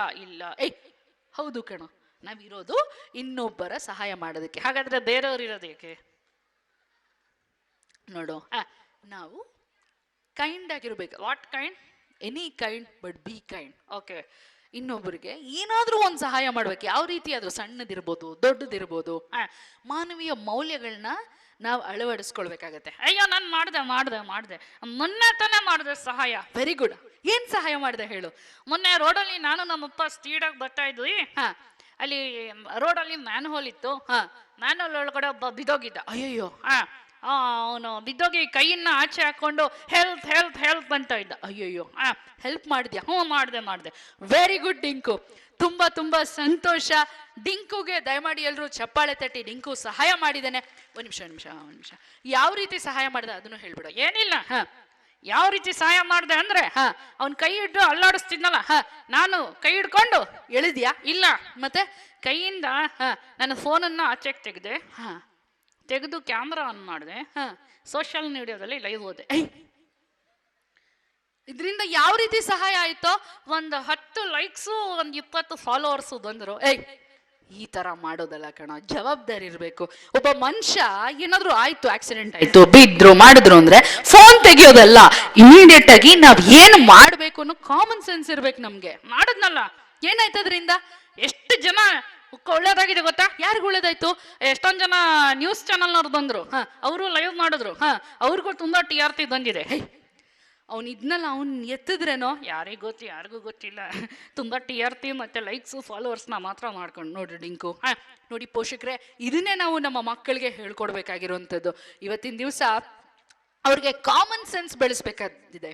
ಹೌದು ಕಣೋ, ನಾವಿರೋದು ಇನ್ನೊಬ್ಬರ ಸಹಾಯ ಮಾಡೋದಕ್ಕೆ. ಹಾಗಾದ್ರೆ ಬೇರೆಯವ್ರು ಇರೋದು ಏಕೆ? ನೋಡು, ನಾವು ಕೈಂಡ್ ಆಗಿರ್ಬೇಕು. What kind? Any kind, but be kind. Okay. ಇನ್ನೊಬ್ಬರಿಗೆ ಏನಾದ್ರೂ ಒಂದು ಸಹಾಯ ಮಾಡ್ಬೇಕು. ಯಾವ ರೀತಿ ಆದ್ರೂ, ಸಣ್ಣದಿರ್ಬೋದು ದೊಡ್ಡದಿರ್ಬೋದು. ಮಾನವೀಯ ಮೌಲ್ಯಗಳನ್ನ ನಾವು ಅಳವಡಿಸ್ಕೊಳ್ಬೇಕಾಗತ್ತೆ. ಅಯ್ಯೋ, ನಾನು ಮಾಡ್ದೆ ಮೊನ್ನೆ ತಾನೇ ಮಾಡಿದೆ ಸಹಾಯ. Very good. ಏನ್ ಸಹಾಯ ಮಾಡ್ದೆ ಹೇಳು? ಮೊನ್ನೆ ರೋಡಲ್ಲಿ ನಾನು ನಮ್ಮಪ್ಪ ಸ್ಪೀಡಾಗಿ ಬರ್ತಾ ಇದ್ವಿ. ಅಲ್ಲಿ ರೋಡಲ್ಲಿ ಮ್ಯಾನ್ ಹೋಲ್ ಇತ್ತು. ಮ್ಯಾನ್ ಹೋಲ್ ಒಳಗಡೆ ಒಬ್ಬ ಬಿದ್ದೋಗಿದ್ದ. ಅಯ್ಯಯ್ಯೋ. ಅವನು ಬಿದ್ದೋಗಿ ಕೈಯನ್ನ ಆಚೆ ಹಾಕೊಂಡು ಹೆಲ್ಪ್ ಅಂತ ಇದ್ದ. ಅಯ್ಯಯ್ಯೋ. ಹೆಲ್ಪ್ ಮಾಡಿದ್ಯಾ? ಮಾಡ್ದೆ. Very good Dinku. ತುಂಬಾ ಸಂತೋಷ. ಡಿಂಕುಗೆ ದಯಮಾಡಿ ಎಲ್ಲರೂ ಚಪ್ಪಾಳೆ ತಟ್ಟಿ. ಡಿಂಕು ಸಹಾಯ ಮಾಡಿದ್ದಾನೆ. ಒಂದ್ ನಿಮಿಷ. ಯಾವ ರೀತಿ ಸಹಾಯ ಮಾಡ್ದೆ ಅದನ್ನು ಹೇಳ್ಬಿಡ. ಏನಿಲ್ಲ, ಯಾವ ರೀತಿ ಸಹಾಯ ಮಾಡ್ದೆ ಅಂದ್ರೆ, ಅವ್ನ್ ಕೈ ಹಿಡ್ದು ಅಲ್ಲಾಡಿಸ್ತಿದ್ನಲ್ಲ, ನಾನು ಕೈ ಹಿಡ್ಕೊಂಡು ಎಳಿದ್ಯಾ? ಇಲ್ಲ, ಮತ್ತೆ ಕೈಯಿಂದ ನನ್ನ ಫೋನನ್ನ ಆಚೆಗೆ ತೆಗೆದು ಕ್ಯಾಮ್ರಾ ಆನ್ ಮಾಡಿದೆ. ಸೋಷಿಯಲ್ ಮೀಡಿಯಾದಲ್ಲಿ ಲೈವ್ ಹೋದೆ. ಇದರಿಂದ ಯಾವ ರೀತಿ ಸಹಾಯ ಆಯ್ತೋ? ಒಂದು 10 ಲೈಕ್ಸು, ಒಂದು 20 ಫಾಲೋವರ್ಸು ಬಂದರು. ಈ ತರ ಮಾಡೋದಲ್ಲ ಕಣ, ಜವಾಬ್ದಾರಿ ಇರ್ಬೇಕು. ಒಬ್ಬ ಮನುಷ್ಯ ಏನಾದ್ರು ಆಯ್ತು, ಆಕ್ಸಿಡೆಂಟ್ ಆಯ್ತು, ಬಿದ್ರು ಮಾಡಿದ್ರು ಅಂದ್ರೆ ಫೋನ್ ತೆಗಿಯೋದಲ್ಲ, ಇಮಿಡಿಯೇಟ್ ಆಗಿ ನಾವ್ ಏನ್ ಮಾಡ್ಬೇಕು ಅನ್ನೋ ಕಾಮನ್ ಸೆನ್ಸ್ ಇರ್ಬೇಕು ನಮ್ಗೆ. ಮಾಡಿದ್ನಲ್ಲ, ಏನಾಯ್ತು ಅದರಿಂದ? ಎಷ್ಟು ಜನ ಒಳ್ಳೇದಾಗಿದೆ ಗೊತ್ತಾ? ಯಾರಿಗೂ ಒಳ್ಳೇದಾಯ್ತು? ಎಷ್ಟೊಂದ್ ಜನ ನ್ಯೂಸ್ ಚಾನಲ್ನವ್ರು ಬಂದ್ರು, ಅವರು ಲೈವ್ ಮಾಡಿದ್ರು. ಅವ್ರಿಗೂ ತುಂಬಾ TRP ಬಂದಿದೆ. ಅವ್ನು ಇದ್ನಲ್ಲ, ಅವ್ನ್ ಎತ್ತಿದ್ರೇನೋ ಯಾರಿಗೂ ಗೊತ್ತಿಲ್ಲ. ತುಂಬಾ TRP ಮತ್ತೆ ಲೈಕ್ಸು ಫಾಲೋವರ್ಸ್ನ ಮಾತ್ರ ಮಾಡ್ಕೊಂಡು. ನೋಡ್ರಿ ಡಿಂಕು, ನೋಡಿ ಪೋಷಕರೇ, ಇದನ್ನೇ ನಾವು ನಮ್ಮ ಮಕ್ಕಳಿಗೆ ಹೇಳ್ಕೊಡ್ಬೇಕಾಗಿರುವಂಥದ್ದು. ಇವತ್ತಿನ ದಿವಸ ಅವ್ರಿಗೆ ಕಾಮನ್ ಸೆನ್ಸ್ ಬೆಳೆಸ್ಬೇಕಾಗಿದೆ.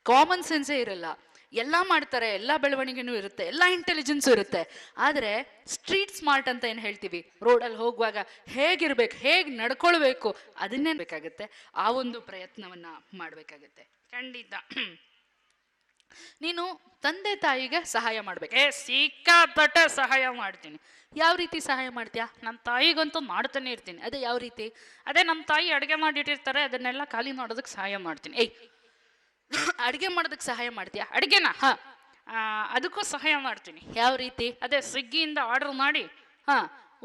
ಕಾಮನ್ ಸೆನ್ಸೇ ಇರಲ್ಲ. ಎಲ್ಲ ಮಾಡ್ತಾರೆ, ಎಲ್ಲ ಬೆಳವಣಿಗೆನೂ ಇರುತ್ತೆ, ಎಲ್ಲ ಇಂಟೆಲಿಜೆನ್ಸು ಇರುತ್ತೆ. ಆದರೆ ಸ್ಟ್ರೀಟ್ ಸ್ಮಾರ್ಟ್ ಅಂತ ಏನು ಹೇಳ್ತೀವಿ, ರೋಡಲ್ಲಿ ಹೋಗುವಾಗ ಹೇಗಿರ್ಬೇಕು, ಹೇಗೆ ನಡ್ಕೊಳ್ಬೇಕು, ಅದನ್ನೇ ಬೇಕಾಗುತ್ತೆ. ಆ ಒಂದು ಪ್ರಯತ್ನವನ್ನ ಮಾಡಬೇಕಾಗತ್ತೆ. ಖಂಡಿತ. ನೀನು ತಂದೆ ತಾಯಿಗೆ ಸಹಾಯ ಮಾಡ್ಬೇಕು. ಸಿಕ್ಕಾಪಟ್ಟೆ ಸಹಾಯ ಮಾಡ್ತೀನಿ. ಯಾವ ರೀತಿ ಸಹಾಯ ಮಾಡ್ತೀಯಾ? ನಮ್ಮ ತಾಯಿಗಂತೂ ಮಾಡ್ತಾನೆ ಇರ್ತೀನಿ. ಅದೇ ಯಾವ ರೀತಿ? ಅದೇ ನಮ್ಮ ತಾಯಿ ಅಡುಗೆ ಮಾಡಿಟ್ಟಿರ್ತಾರೆ, ಅದನ್ನೆಲ್ಲ ಖಾಲಿ ಮಾಡೋದಕ್ಕೆ ಸಹಾಯ ಮಾಡ್ತೀನಿ. ಅಡುಗೆ ಮಾಡೋದಕ್ಕೆ ಸಹಾಯ ಮಾಡ್ತೀಯಾ? ಅಡುಗೆನ? ಅದಕ್ಕೂ ಸಹಾಯ ಮಾಡ್ತೀನಿ. ಯಾವ ರೀತಿ? ಅದೇ ಸ್ವಿಗ್ಗಿಯಿಂದ ಆರ್ಡರ್ ಮಾಡಿ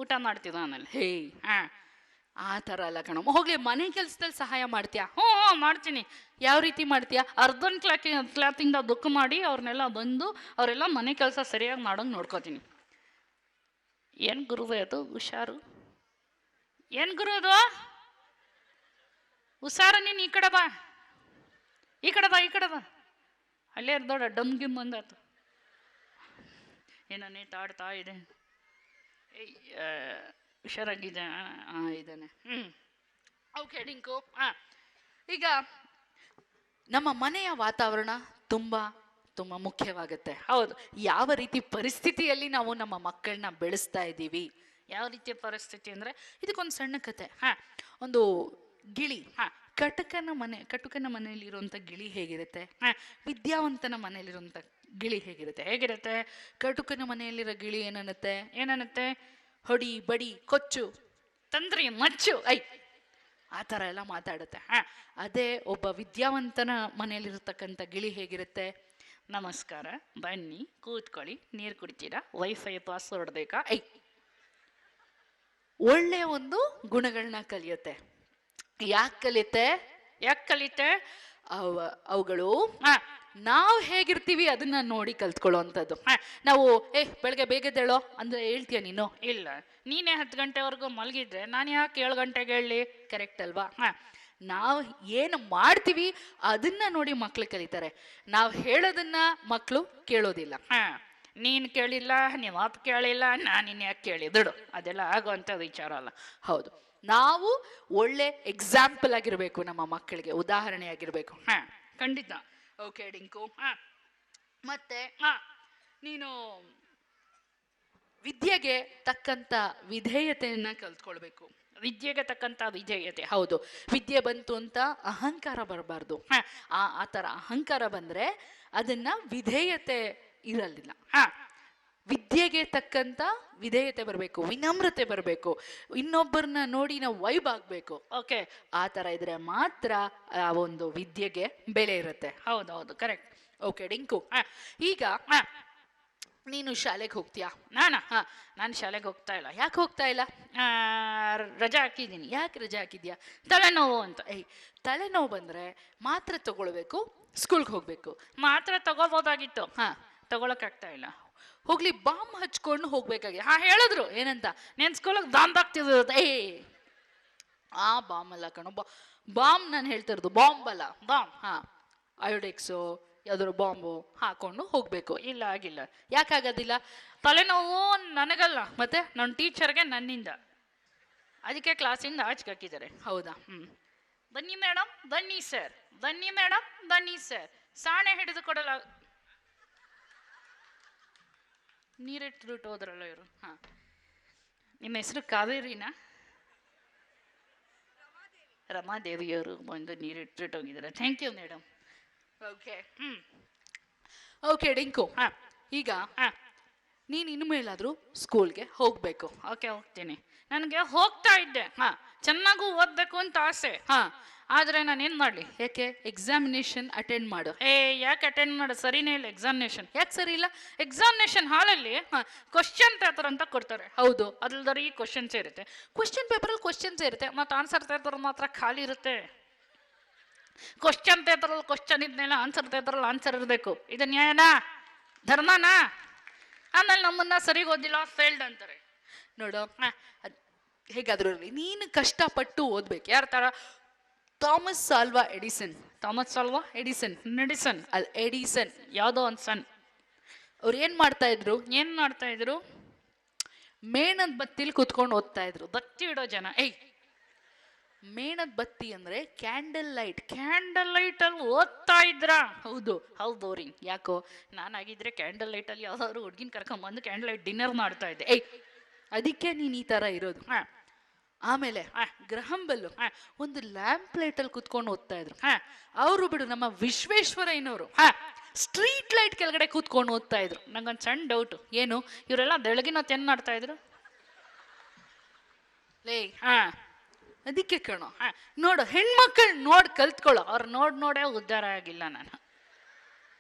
ಊಟ ಮಾಡ್ತಿದ್ದ ಆಮೇಲೆ. ಆ ಥರ ಅಲ್ಲ ಕಣಮ್ಮ. ಹೋಗ್ಲಿ, ಮನೆ ಕೆಲಸದಲ್ಲಿ ಸಹಾಯ ಮಾಡ್ತೀಯಾ? ಮಾಡ್ತೀನಿ. ಯಾವ ರೀತಿ ಮಾಡ್ತೀಯಾ? ಅರ್ಧನ್ ಕ್ಲಾತಿಂದ ಬುಕ್ ಮಾಡಿ ಅವ್ರನ್ನೆಲ್ಲ ಬಂದು ಅವರೆಲ್ಲ ಮನೆ ಕೆಲಸ ಸರಿಯಾಗಿ ಮಾಡೋಂಗೆ ನೋಡ್ಕೋತೀನಿ. ಏನು ಗುರುವೆ ಅದು ಹುಷಾರು? ಏನು ಗುರು ಅದು ಹುಷಾರು? ನೀನು ಈ ಕಡೆ ಬಾ. ಅಲ್ಲೇ ಇರ್ದೋಡ ಡಮ್ ಗಿಮ್ ಬಂದಾತು. ಏನೋ ನೀಟ್ ಆಡ್ತಾ ಇದೆ. ಹುಷಾರಾಗಿದೆ. ಇದ್ದಾನೆ. ಓಕೆ ಡಿಂಕು, ಈಗ ನಮ್ಮ ಮನೆಯ ವಾತಾವರಣ ತುಂಬಾ ಮುಖ್ಯವಾಗುತ್ತೆ. ಹೌದು. ಯಾವ ರೀತಿ ಪರಿಸ್ಥಿತಿಯಲ್ಲಿ ನಾವು ನಮ್ಮ ಮಕ್ಕಳನ್ನ ಬೆಳೆಸ್ತಾ ಇದ್ದೀವಿ? ಯಾವ ರೀತಿಯ ಪರಿಸ್ಥಿತಿ ಅಂದ್ರೆ, ಇದಕ್ಕೊಂದು ಸಣ್ಣ ಕತೆ. ಒಂದು ಗಿಳಿ, ಕಟುಕನ ಮನೆಯಲ್ಲಿರುವಂತ ಗಿಳಿ ಹೇಗಿರುತ್ತೆ, ವಿದ್ಯಾವಂತನ ಮನೆಯಲ್ಲಿರುವಂತ ಗಿಳಿ ಹೇಗಿರುತ್ತೆ? ಹೇಗಿರುತ್ತೆ? ಕಟುಕನ ಮನೆಯಲ್ಲಿರೋ ಗಿಳಿ ಏನನ್ನತ್ತೆ? ಏನನ್ನತ್ತೆ? ಹೊಡಿ ಬಡಿ ಕೊಚ್ಚು ತಂದ್ರಿ ಮಚ್ಚು. ಐ ಆ ಥರ ಎಲ್ಲ ಮಾತಾಡುತ್ತೆ. ಅದೇ ಒಬ್ಬ ವಿದ್ಯಾವಂತನ ಮನೆಯಲ್ಲಿರ್ತಕ್ಕಂಥ ಗಿಳಿ ಹೇಗಿರುತ್ತೆ? ನಮಸ್ಕಾರ, ಬನ್ನಿ ಕೂತ್ಕೊಳ್ಳಿ, ನೀರು ಕುಡಿತೀರಾ, ವೈಫೈ ಪಾಸ್ವರ್ಡ್ ಬೇಕಾ? ಐ ಒಳ್ಳೆಯ ಒಂದು ಗುಣಗಳನ್ನ ಕಲಿಯುತ್ತೆ. ಯಾಕೆ ಕಲಿಯುತ್ತೆ? ಯಾಕೆ ಕಲಿತೆ? ಅವುಗಳು ಹಾ ನಾವು ಹೇಗಿರ್ತೀವಿ ಅದನ್ನ ನೋಡಿ ಕಲ್ತ್ಕೊಳ್ಳೋ ಅಂಥದ್ದು. ನಾವು ಬೆಳಗ್ಗೆ ಬೇಗದೇಳೋ ಅಂದ್ರೆ ಹೇಳ್ತೀಯ ನೀನು? ಇಲ್ಲ, ನೀನೇ 10 ಗಂಟೆವರೆಗೂ ಮಲಗಿದ್ರೆ ನಾನು ಯಾಕೆ 7 ಗಂಟೆಗೆ ಹೇಳಿ? ಕರೆಕ್ಟ್ ಅಲ್ವಾ? ನಾವು ಏನು ಮಾಡ್ತೀವಿ ಅದನ್ನ ನೋಡಿ ಮಕ್ಳು ಕಲಿತಾರೆ. ನಾವು ಹೇಳೋದನ್ನ ಮಕ್ಕಳು ಕೇಳೋದಿಲ್ಲ. ನೀನು ಕೇಳಿಲ್ಲ, ನೀವು ಅಪ್ಪ ಕೇಳಿಲ್ಲ, ನಾನು ಇನ್ನು ಯಾಕೆ ಕೇಳಿದಳು? ಅದೆಲ್ಲ ಆಗುವಂಥ ವಿಚಾರ ಅಲ್ಲ. ಹೌದು, ನಾವು ಒಳ್ಳೆ ಎಕ್ಸಾಂಪಲ್ ಆಗಿರ್ಬೇಕು, ನಮ್ಮ ಮಕ್ಕಳಿಗೆ ಉದಾಹರಣೆ ಆಗಿರ್ಬೇಕು. ಖಂಡಿತ. ಓಕೆ ಡಿಂಕು, ಮತ್ತೆ ನೀನು ವಿದ್ಯೆಗೆ ತಕ್ಕಂತ ವಿಧೇಯತೆಯನ್ನ ಕಲ್ತ್ಕೊಳ್ಬೇಕು. ವಿದ್ಯೆಗೆ ತಕ್ಕಂತ ವಿಧೇಯತೆ. ಹೌದು, ವಿದ್ಯೆ ಬಂತು ಅಂತ ಅಹಂಕಾರ ಬರಬಾರ್ದು. ಆ ತರ ಅಹಂಕಾರ ಬಂದ್ರೆ ಅದನ್ನ ವಿಧೇಯತೆ ಇರಲಿಲ್ಲ. ವಿದ್ಯೆಗೆ ತಕ್ಕಂತ ವಿಧೇಯತೆ ಬರಬೇಕು, ವಿನಮ್ರತೆ ಬರಬೇಕು, ಇನ್ನೊಬ್ಬರನ್ನ ನೋಡಿ ನಾವು ವೈಬ್ ಆಗ್ಬೇಕು. ಓಕೆ, ಆ ತರ ಇದ್ರೆ ಮಾತ್ರ ಆ ಒಂದು ವಿದ್ಯೆಗೆ ಬೆಲೆ ಇರುತ್ತೆ. ಹೌದೌದು, ಕರೆಕ್ಟ್. ಓಕೆ ಡಿಂಕು, ಈಗ ನೀನು ಶಾಲೆಗೆ ಹೋಗ್ತೀಯಾ? ನಾನು ಶಾಲೆಗೆ ಹೋಗ್ತಾ ಇಲ್ಲ. ಯಾಕೆ ಹೋಗ್ತಾ ಇಲ್ಲ? ರಜಾ ಹಾಕಿದ್ದೀನಿ. ಯಾಕೆ ರಜೆ ಹಾಕಿದ್ಯಾ? ತಲೆನೋವು ಅಂತ. ತಲೆನೋವು ಬಂದ್ರೆ ಮಾತ್ರೆ ತಗೊಳ್ಬೇಕು, ಸ್ಕೂಲ್ಗೆ ಹೋಗ್ಬೇಕು. ಮಾತ್ರೆ ತಗೋಬೋದಾಗಿತ್ತು, ತಗೊಳಕ್ಕಾಗ್ತಾ ಇಲ್ಲ. ಹೋಗ್ಲಿ, ಬಾಂಬ್ ಹಚ್ಕೊಂಡು ಹೋಗ್ಬೇಕಾಗಿ. ಹೇಳಿದ್ರು ಏನಂತ? ನೀನ್ ಸ್ಕೂಲಿಗೆ ಬಾಂಬ್ ಹಾಕ್ತಿದ್ರು. ಆ ಬಾಂಬ್ ಅಲ್ಲ ಕಣೋ, ಬಾಂಬ್ ನಾನು ಹೇಳ್ತಾ ಇರೋದು ಬಾಂಬ್ ಅಲ್ಲ, ಬಾಂಬ್. ಅಯೋಡೆಕ್ಸು ಯಾವ್ದಾದ್ರು ಬಾಂಬು ಹಾಕೊಂಡು ಹೋಗ್ಬೇಕು. ಇಲ್ಲ, ಆಗಿಲ್ಲ. ಯಾಕಾಗೋದಿಲ್ಲ? ತಲೆನೋವು ನನಗಲ್ಲ, ಮತ್ತೆ ನನ್ನ ಟೀಚರ್ಗೆ ನನ್ನಿಂದ. ಅದಕ್ಕೆ ಕ್ಲಾಸಿಂದ ಆಚೆಗೆ ಹಾಕಿದ್ದಾರೆ. ಹೌದಾ? ಬನ್ನಿ ಮೇಡಮ್, ಬನ್ನಿ ಸರ್, ಬನ್ನಿ ಮೇಡಮ್, ಬನ್ನಿ ಸರ್. ಸಾಣೆ ಹಿಡಿದು ಕೊಡಲ್ಲ. ನೀರಿಟ್ಟು ಹೋದ್ರಲ್ಲ ಇವರು. ನಿಮ್ಮ ಹೆಸರು ಕಾವೇರಿನಾ? ರಮಾದೇವಿಯವರು ಬಂದು ನೀರಿಟ್ಟು ಹೋಗಿದ್ದಾರೆ. Thank you madam. Okay, okay Dinku, ಈಗ ನೀನು ಇನ್ಮೇಲಾದ್ರೂ ಸ್ಕೂಲ್ಗೆ ಹೋಗ್ಬೇಕು. ಓಕೆ, ಹೋಗ್ತೀನಿ. ನನಗೆ ಹೋಗ್ತಾ ಇದ್ದೆ, ಚೆನ್ನಾಗೂ ಓದ್ಬೇಕು ಅಂತ ಆಸೆ. ಆದ್ರೆ ನಾನು ಏನ್ ಮಾಡ್ಲಿ? ಯಾಕೆ? ಎಕ್ಸಾಮಿನೇಷನ್ ಅಟೆಂಡ್ ಮಾಡು. ಯಾಕೆ ಅಟೆಂಡ್ ಮಾಡು? ಸರಿನೇ ಇಲ್ಲ ಎಕ್ಸಾಮಿನೇಷನ್. ಯಾಕೆ ಸರಿ ಇಲ್ಲ? ಎಕ್ಸಾಮಿನೇಷನ್ ಹಾಲಲ್ಲಿ ಕ್ವಶನ್ ಪೇಪರ್ ಅಂತ ಕೊಡ್ತಾರೆ. ಹೌದು, ಅದ್ರದ್ದು ಈ ಕ್ವಶನ್ಸ್ ಇರುತ್ತೆ. ಕ್ವಶನ್ ಪೇಪರಲ್ಲಿ ಕ್ವಶನ್ಸ್ ಇರುತ್ತೆ, ಮತ್ತೆ ಆನ್ಸರ್ ಪೇಪರ್ ಮಾತ್ರ ಖಾಲಿ ಇರುತ್ತೆ. ಕ್ವಶನ್ ಪೇಪರಲ್ಲಿ ಕ್ವಶನ್ ಇದ್ಮೇಲೆ ಆನ್ಸರ್ ಪೇಪರಲ್ಲಿ ಆನ್ಸರ್ ಇರಬೇಕು. ಇದು ನ್ಯಾಯನಾ? ಧರ್ಮನಾ? ಆಮೇಲೆ ನಮ್ಮನ್ನ ಸರಿಗ್ ಓದಿಲ್ಲ, ಫೇಲ್ಡ್ ಅಂತಾರೆ. ನೋಡು, ಹೇಗಾದ್ರೂ ಇರಲಿ, ನೀನು ಕಷ್ಟಪಟ್ಟು ಓದ್ಬೇಕು. ಯಾರ ತರ? ಥಾಮಸ್ ಆಲ್ವಾ ಎಡಿಸನ್. ಥಾಮಸ್ ಆಲ್ವಾ ಎಡಿಸನ್? ಎಡಿಸನ್ ಅಲ್ ಎಡಿಸನ್ ಯಾವುದೋ ಒಂದು ಸನ್. ಅವ್ರು ಏನ್ ಮಾಡ್ತಾ ಇದ್ರು? ಏನ್ ಮಾಡ್ತಾ ಇದ್ರು? ಮೇಣದ ಬತ್ತಿಲಿ ಕುತ್ಕೊಂಡು ಓದ್ತಾ ಇದ್ರು. ಬತ್ತಿ ಇಡೋ ಜನ. ಮೇಣದ ಬತ್ತಿ ಅಂದ್ರೆ ಕ್ಯಾಂಡಲ್ ಲೈಟ್. ಕ್ಯಾಂಡಲ್ ಲೈಟ್ ಅಲ್ಲಿ ಓದ್ತಾ ಇದ್ರ? ಹೌದು. ಹೌದವ್ರಿ. ಯಾಕೋ ನಾನಾಗಿದ್ರೆ ಕ್ಯಾಂಡಲ್ ಲೈಟ್ ಅಲ್ಲಿ ಯಾವ್ದಾದ್ರು ಹುಡ್ಗಿನ ಕರ್ಕೊಂಡ್ಬಂದು ಕ್ಯಾಂಡಲ್ ಲೈಟ್ ಡಿನ್ನರ್ ಮಾಡ್ತಾ ಇದ್ದೆ. ಅದಕ್ಕೆ ನೀನ್ ಈ ತರ ಇರೋದು. ಆಮೇಲೆ ಗ್ರಹಂ ಬೆಲ್ ಒಂದು ಲ್ಯಾಂಪ್ ಲೈಟ್ ಅಲ್ಲಿ ಕುತ್ಕೊಂಡು ಓದ್ತಾ ಇದ್ರು. ಅವರು ಬಿಡು, ನಮ್ಮ ವಿಶ್ವೇಶ್ವರಯ್ಯನವರು ಸ್ಟ್ರೀಟ್ ಲೈಟ್ ಕೆಳಗಡೆ ಕೂತ್ಕೊಂಡು ಓದ್ತಾ ಇದ್ರು. ನಂಗೊಂದು ಸಣ್ಣ ಡೌಟ್. ಏನು? ಇವರೆಲ್ಲ ಬೆಳಗಿನ ಹೊತ್ತು ಏನ್ ಮಾಡ್ತಾ ಇದ್ರು? ಅದಕ್ಕೆ ಕಣೋ, ನೋಡು, ಹೆಣ್ಮಕ್ಳು ನೋಡ್ ಕಲ್ತ್ಕೊಳ್ಳೋ. ಅವ್ರು ನೋಡೇ ಉದ್ಧಾರ ಆಗಿಲ್ಲ ನಾನು.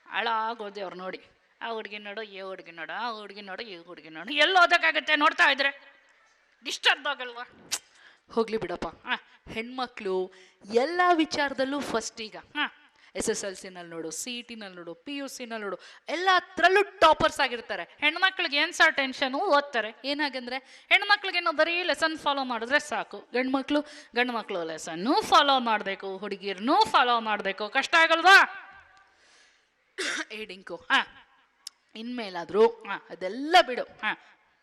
ಹಾಳಾಗೋದೆ ಅವ್ರು ನೋಡಿ. ಆ ಹುಡುಗಿ ನೋಡು, ಈ ಹುಡುಗಿ ನೋಡು, ಆ ಹುಡುಗಿ ನೋಡು, ಈ ಹುಡುಗಿ ನೋಡು. ಎಲ್ಲಿ ಓದಕ್ಕಾಗತ್ತೆ? ನೋಡ್ತಾ ಇದ್ರೆ ಡಿಸ್ಟರ್ಬ್ ಆಗಲ್ವಾ? ಹೋಗ್ಲಿ ಬಿಡಪ್ಪ. ಹೆಣ್ಮಕ್ಳು ಎಲ್ಲಾ ವಿಚಾರದಲ್ಲೂ ಫಸ್ಟ್. ಈಗ SSLC ನಲ್ಲಿ ನೋಡು, CET ನಲ್ಲಿ ನೋಡು, PUC ನಲ್ಲಿ ನೋಡು, ಎಲ್ಲತ್ರಲ್ಲೂ ಟಾಪರ್ಸ್ ಆಗಿರ್ತಾರೆ. ಹೆಣ್ಮಕ್ಳಿಗೆ ಏನ್ ಸರ್ ಟೆನ್ಷನ್? ಓದ್ತಾರೆ. ಏನಾಗಂದ್ರೆ ಹೆಣ್ಮಕ್ಳಿಗೇನೋ ಬರೀ ಲೆಸನ್ ಫಾಲೋ ಮಾಡಿದ್ರೆ ಸಾಕು. ಗಂಡ್ಮಕ್ಳು ಲೆಸನ್ನು ಫಾಲೋ ಮಾಡ್ಬೇಕು, ಹುಡುಗಿರ್ನೂ ಫಾಲೋ ಮಾಡ್ಬೇಕು. ಕಷ್ಟ ಆಗಲ್ವಾ? ಡಿಂಕು, ಇನ್ಮೇಲಾದ್ರೂ ಅದೆಲ್ಲ ಬಿಡು,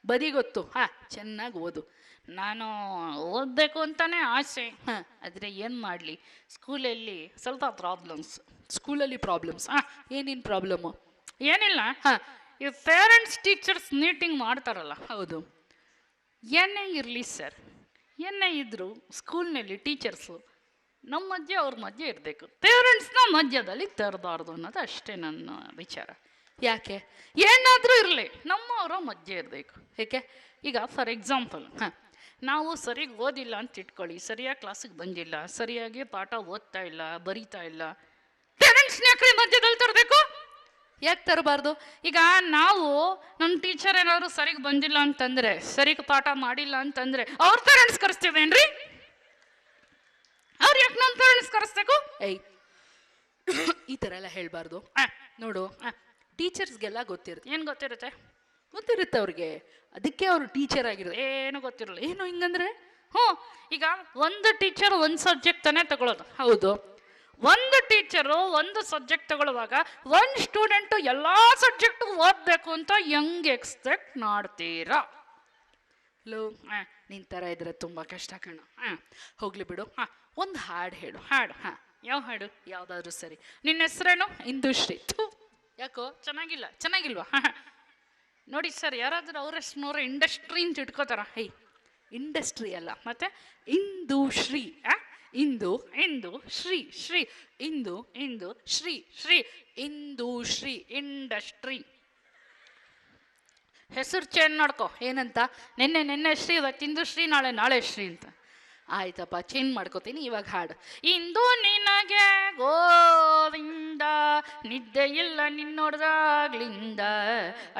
ಬದಿಗೊತ್ತು, ಚೆನ್ನಾಗಿ ಓದು. ನಾನು ಓದಬೇಕು ಅಂತಾನೆ ಆಸೆ. ಆದರೆ ಏನು ಮಾಡಲಿ, ಸ್ಕೂಲಲ್ಲಿ ಸ್ವಲ್ಪ ಪ್ರಾಬ್ಲಮ್ಸ್. ಸ್ಕೂಲಲ್ಲಿ ಪ್ರಾಬ್ಲಮ್ಸ್? ಏನೇನು ಪ್ರಾಬ್ಲಮ್ಮು? ಏನಿಲ್ಲ, ಈ ಪೇರೆಂಟ್ಸ್ ಟೀಚರ್ಸ್ ಮೀಟಿಂಗ್ ಮಾಡ್ತಾರಲ್ಲ. ಹೌದು. ಏನೇ ಇರಲಿ ಸರ್, ಏನೇ ಇದ್ರು ಸ್ಕೂಲ್ನಲ್ಲಿ ಟೀಚರ್ಸು ನಮ್ಮ ಮಧ್ಯೆ ಅವ್ರ ಮಧ್ಯೆ ಇರಬೇಕು, ಪೇರೆಂಟ್ಸ್ನ ಮಧ್ಯದಲ್ಲಿ ತರಬಾರ್ದು ಅನ್ನೋದು ಅಷ್ಟೇ ನನ್ನ ವಿಚಾರ. ಯಾಕೆ? ಏನಾದರೂ ಇರಲಿ ನಮ್ಮವರ ಮಧ್ಯೆ ಇರಬೇಕು. ಏಕೆ? ಈಗ ಫಾರ್ ಎಕ್ಸಾಂಪಲ್ ನಾವು ಸರಿಗೆ ಓದಿಲ್ಲ ಅಂತ ಇಟ್ಕೊಳ್ಳಿ, ಸರಿಯಾಗಿ ಕ್ಲಾಸಿಗೆ ಬಂದಿಲ್ಲ, ಸರಿಯಾಗಿ ಪಾಠ ಓದ್ತಾ ಇಲ್ಲ, ಬರೀತಾ ಇಲ್ಲ, ಪೇರೆಂಟ್ಸ್ನ ಯಾಕೆ ಮಧ್ಯದಲ್ಲಿ ತರಬೇಕು? ಯಾಕೆ ತರಬಾರ್ದು? ಈಗ ನಾವು ನಮ್ಮ ಟೀಚರ್ ಏನಾದ್ರು ಸರಿಗೆ ಬಂದಿಲ್ಲ ಅಂತಂದ್ರೆ, ಸರಿಗೆ ಪಾಠ ಮಾಡಿಲ್ಲ ಅಂತಂದ್ರೆ ಅವ್ರ ಪೇರೆಂಟ್ಸ್ ಕರೆಸ್ತೀವೇನ್ರಿ? ಅವ್ರು ಯಾಕೆ ನಮ್ಮ ಪೇರೆಂಟ್ಸ್ ಕರೆಸ್ಬೇಕು? ಏಯ್ ಈ ಥರ ಎಲ್ಲ ಹೇಳ್ಬಾರ್ದು. ನೋಡು, ಟೀಚರ್ಸ್ಗೆಲ್ಲ ಗೊತ್ತಿರುತ್ತೆ. ಏನು ಗೊತ್ತಿರುತ್ತೆ? ಗೊತ್ತಿರುತ್ತೆ ಅವ್ರಿಗೆ, ಅದಕ್ಕೆ ಅವರು ಟೀಚರ್ ಆಗಿರೋದು. ಏನು ಗೊತ್ತಿರಲ್ಲ. ಏನು ಹಿಂಗಂದ್ರೆ? ಈಗ ಒಂದು ಟೀಚರ್ ಒಂದು ಸಬ್ಜೆಕ್ಟ್ ತಾನೇ ತಗೊಳ್ಳೋದು. ಹೌದು. ಒಂದು ಟೀಚರು ಒಂದು ಸಬ್ಜೆಕ್ಟ್ ತಗೊಳ್ಳುವಾಗ ಒಂದು ಸ್ಟೂಡೆಂಟು ಎಲ್ಲ ಸಬ್ಜೆಕ್ಟ್ ಓದಬೇಕು ಅಂತ ಹೆಂಗ್ ಎಕ್ಸ್ಪೆಕ್ಟ್ ಮಾಡ್ತೀರಾ? ಲೋ, ನಿನ್ ಥರ ಇದ್ರೆ ತುಂಬ ಕಷ್ಟ ಕಣ. ಹೋಗ್ಲಿ ಬಿಡು. ಒಂದು ಹಾಡು ಹೇಳು. ಹಾಡು? ಯಾವ ಹಾಡು? ಯಾವ್ದಾದ್ರು ಸರಿ. ನಿನ್ನ ಹೆಸರೇನು? ಇಂದುಶ್ರೀ. ಯಾಕೋ ಚೆನ್ನಾಗಿಲ್ಲ? ಚೆನ್ನಾಗಿಲ್ವಾ? ನೋಡಿ ಸರ್, ಯಾರಾದ್ರೂ ಅವರಷ್ಟನವ್ರ ಇಂಡಸ್ಟ್ರಿ ಅಂತ ಇಟ್ಕೋತಾರ? ಇಂಡಸ್ಟ್ರಿ ಅಲ್ಲ, ಮತ್ತೆ ಇಂದುಶ್ರೀ. ಇಂದು ಇಂದು ಶ್ರೀ ಶ್ರೀ ಇಂದು ಇಂದು ಶ್ರೀ ಶ್ರೀ ಇಂದುಶ್ರೀ ಇಂಡಸ್ಟ್ರಿ. ಹೆಸರು ಚೇಂಜ್ ಮಾಡ್ಕೊ. ಏನಂತ? ನಿನ್ನೆ ಶ್ರೀ, ಇವತ್ತಿಂದು ಶ್ರೀ, ನಾಳೆ ಶ್ರೀ ಅಂತ. ಆಯ್ತಪ್ಪ, ಚೇಂಜ್ ಮಾಡ್ಕೋತೀನಿ. ಇವಾಗ ಹಾಡು. ಇಂದು ನಿನಗೆ ಗೋವಿಂದ, ನಿದ್ದೆ ಇಲ್ಲ ನಿನ್ನೊಡ್ದಾಗ್ಲಿಂದ,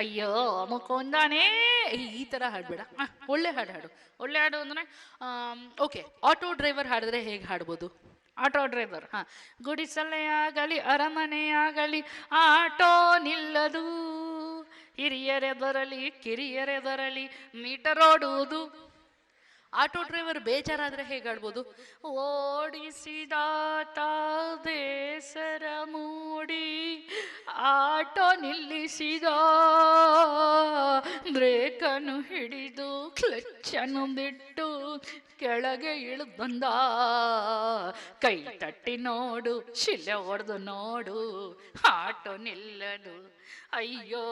ಅಯ್ಯೋ ಮುಕೊಂದಾನೇ. ಈ ಥರ ಹಾಡ್ಬೇಡ, ಒಳ್ಳೆ ಹಾಡು ಹಾಡು. ಒಳ್ಳೆ ಹಾಡು ಅಂದ್ರೆ ಓಕೆ, ಆಟೋ ಡ್ರೈವರ್ ಹಾಡಿದ್ರೆ ಹೇಗೆ ಹಾಡ್ಬೋದು? ಆಟೋ ಡ್ರೈವರ್ ಗುಡಿಸಲೇ ಆಗಲಿ ಅರಮನೆ ಆಗಲಿ ಆಟೋ ನಿಲ್ಲದು, ಹಿರಿಯರೇ ಬರಲಿ ಕಿರಿಯರೇ ಬರಲಿ ಮೀಟರ್ ಓಡುವುದು. ಆಟೋ ಡ್ರೈವರ್ ಬೇಜಾರಾದ್ರೆ ಹೇಗೆ ಆಡ್ಬೋದು? ಓಡಿಸಿದಾತ ಬೇಸರ ಮೂಡಿ ಆಟೋ ನಿಲ್ಲಿಸಿದ, ಬ್ರೇಕನ್ನು ಹಿಡಿದು ಕ್ಲಚ್ಚನ್ನು ಬಿಟ್ಟು ಕೆಳಗೆ ಇಳಿದು ಬಂದ, ಕೈ ತಟ್ಟಿ ನೋಡು ಶಿಲೆ ಹೊಡೆದು ನೋಡು, ಆಟೋ ನಿಲ್ಲದು, ಅಯ್ಯೋ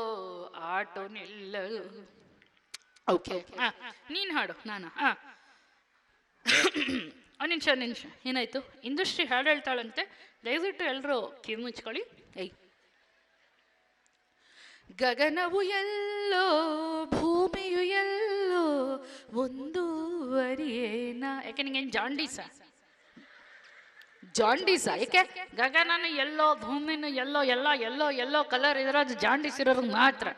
ಆಟೋ ನಿಲ್ಲದು. ಓಕೆ, ನೀನು ಹಾಡು. ನಾನು ಒಂದು ನಿಮಿಷ ಏನಾಯ್ತು? ಇಂಡಸ್ಟ್ರಿ ಹಾಡು ಹೇಳ್ತಾಳಂತೆ, ದಯವಿಟ್ಟು ಎಲ್ಲರೂ ಕಿವಿ ಮುಚ್ಕೊಳ್ಳಿ. ಗಗನವು ಎಲ್ಲೋ ಭೂಮಿಯು ಎಲ್ಲೋ ಒಂದೂವರಿಯೇನ. ಯಾಕೆ ನಿಂಗೇನು ಜಾಂಡೀಸ? ಯಾಕೆ? ಗಗನನು ಎಲ್ಲೋ ಭೂಮಿನೂ ಎಲ್ಲೋ, ಎಲ್ಲ ಎಲ್ಲೋ ಎಲ್ಲೋ ಕಲರ್ ಇರೋದು ಜಾಂಡೀಸ್ ಇರೋರ್ಗೆ ಮಾತ್ರ.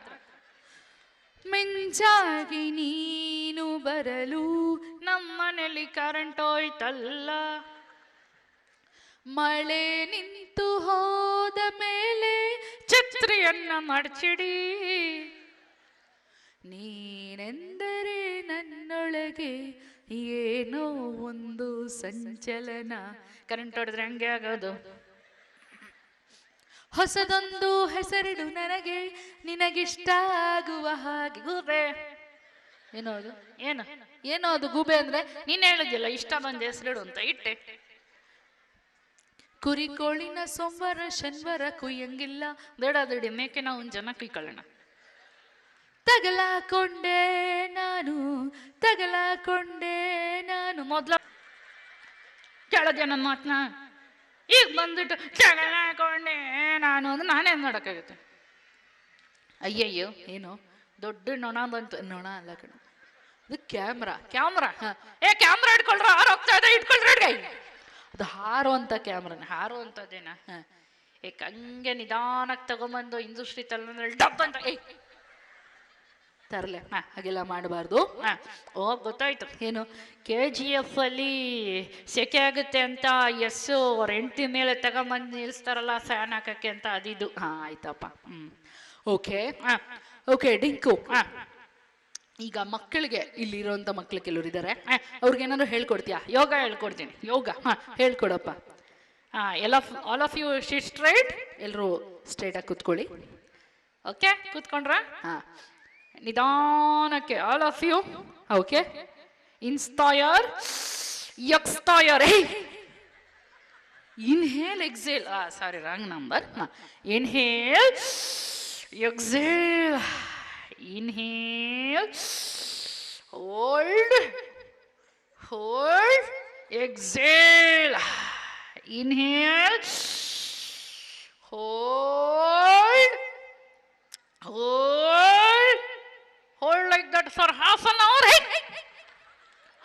ಮಿಂಚಾಗಿ ನೀನು ಬರಲು ನಮ್ಮನೇಲಿ ಕರೆಂಟ್ ಹೋಯ್ತಲ್ಲ, ಮಳೆ ನಿಂತು ಹೋದ ಮೇಲೆ ಛತ್ರಿಯನ್ನ ಮಡಚಿಡಿ, ನೀನೆಂದರೆ ನನ್ನೊಳಗೆ ಏನೋ ಒಂದು ಸಂಚಲನ. ಕರೆಂಟ್ ಹೊಡೆದ್ರೆ ಹಂಗೆ ಆಗೋದು. ಹೊಸದೊಂದು ಹೆಸರಿಡು ನನಗೆ, ನಿನಗಿಷ್ಟ ಆಗುವ ಹಾಗೆ. ಗೂಬೆ. ಏನೋ ಅದು? ಏನು ಏನೋ ಅದು ಗೂಬೆ ಅಂದ್ರೆ? ನೀನ್ ಹೇಳಿದ್ಯಲ್ಲ ಇಷ್ಟ ಬಂದ ಹೆಸರಿಡು ಅಂತ, ಇಟ್ಟೆ. ಕುರಿಕೋಳಿನ ಸೋಮವಾರ ಶನಿವಾರ ಕುಯ್ಯಂಗಿಲ್ಲ, ಬೇಡ ದಡಿ ಮೇಕೆ ನಾವು ಒಂದು ಜನ ಕುಯ್ಕೊಳ್ಳೋಣ. ತಗಲಾಕೊಂಡೆ ನಾನು ಮೊದ್ಲ ಕೇಳದ್ಯ ನನ್ನ ಮಾತನ್ನ? ಈಗ ಬಂದ್ಬಿಟ್ಟು ತಗಲಾಕೊಂಡೆ ನಾನು ಅಂದ್ರೆ ನಾನೇನ್ ಮಾಡೋಕ್ಕಾಗುತ್ತೆ? ಅಯ್ಯಯ್ಯೋ, ಏನು ದೊಡ್ಡ ನೊಣ ಬಂತು. ನೊಣ ಅಲ್ಲ ಕಣ, ಅದು ಕ್ಯಾಮ್ರಾ. ಕ್ಯಾಮ್ರಾ ಇಟ್ಕೊಳ್ರ, ಹಾರು ಹೋಗ್ತಾ ಇದೆ, ಇಟ್ಕೊಳ್ರಿ. ಅದು ಹಾರುವಂತ ಕ್ಯಾಮ್ರಾನ. ಹಾರುವಂತದ್ದೇನ? ಹಂಗೆ ನಿಧಾನಕ್ಕೆ ತಗೊಂಬಂದು ಇಂಡಸ್ಟ್ರಿ ತಲೆ ಡಬ್ ಅಂತ ತರಲೆ. ಹಾಗೆಲ್ಲ ಮಾಡಬಾರ್ದು. ಗೊತ್ತಾಯ್ತು. ಏನು? KGF ಅಲ್ಲಿ ಸೆಕೆ ಆಗುತ್ತೆ ಅಂತ ಎಸ್ಸು ಅವ್ರ ಹೆಂಡತಿ ಮೇಲೆ ತಗೊಂಬಂದು ನಿಲ್ಲಿಸ್ತಾರಲ್ಲ ಫ್ಯಾನ್ ಹಾಕಕ್ಕೆ ಅಂತ, ಅದಿದು. ಆಯ್ತಪ್ಪ. ಓಕೆ ಡಿಂಕು. ಈಗ ಮಕ್ಕಳಿಗೆ, ಇಲ್ಲಿರೋಂಥ ಮಕ್ಳು ಕೆಲವರು ಇದ್ದಾರೆ, ಅವ್ರಿಗೇನಾದ್ರು ಹೇಳ್ಕೊಡ್ತೀಯಾ? ಯೋಗ ಹೇಳ್ಕೊಡ್ತೀನಿ. ಯೋಗ ಹೇಳ್ಕೊಡಪ್ಪ. All of you sit straight. ಎಲ್ಲರೂ ಸ್ಟ್ರೈಟ್ ಆಗಿ ಕೂತ್ಕೊಳ್ಳಿ. ಓಕೆ, ಕೂತ್ಕೊಂಡ್ರ? ನಿಧಾನಕ್ಕೆ all of you. Okay, inspire, expire. Inhale exhale. Sorry, wrong number. Inhale, exhale, inhale, hold, exhale, inhale, hold, hold like that for half an hour.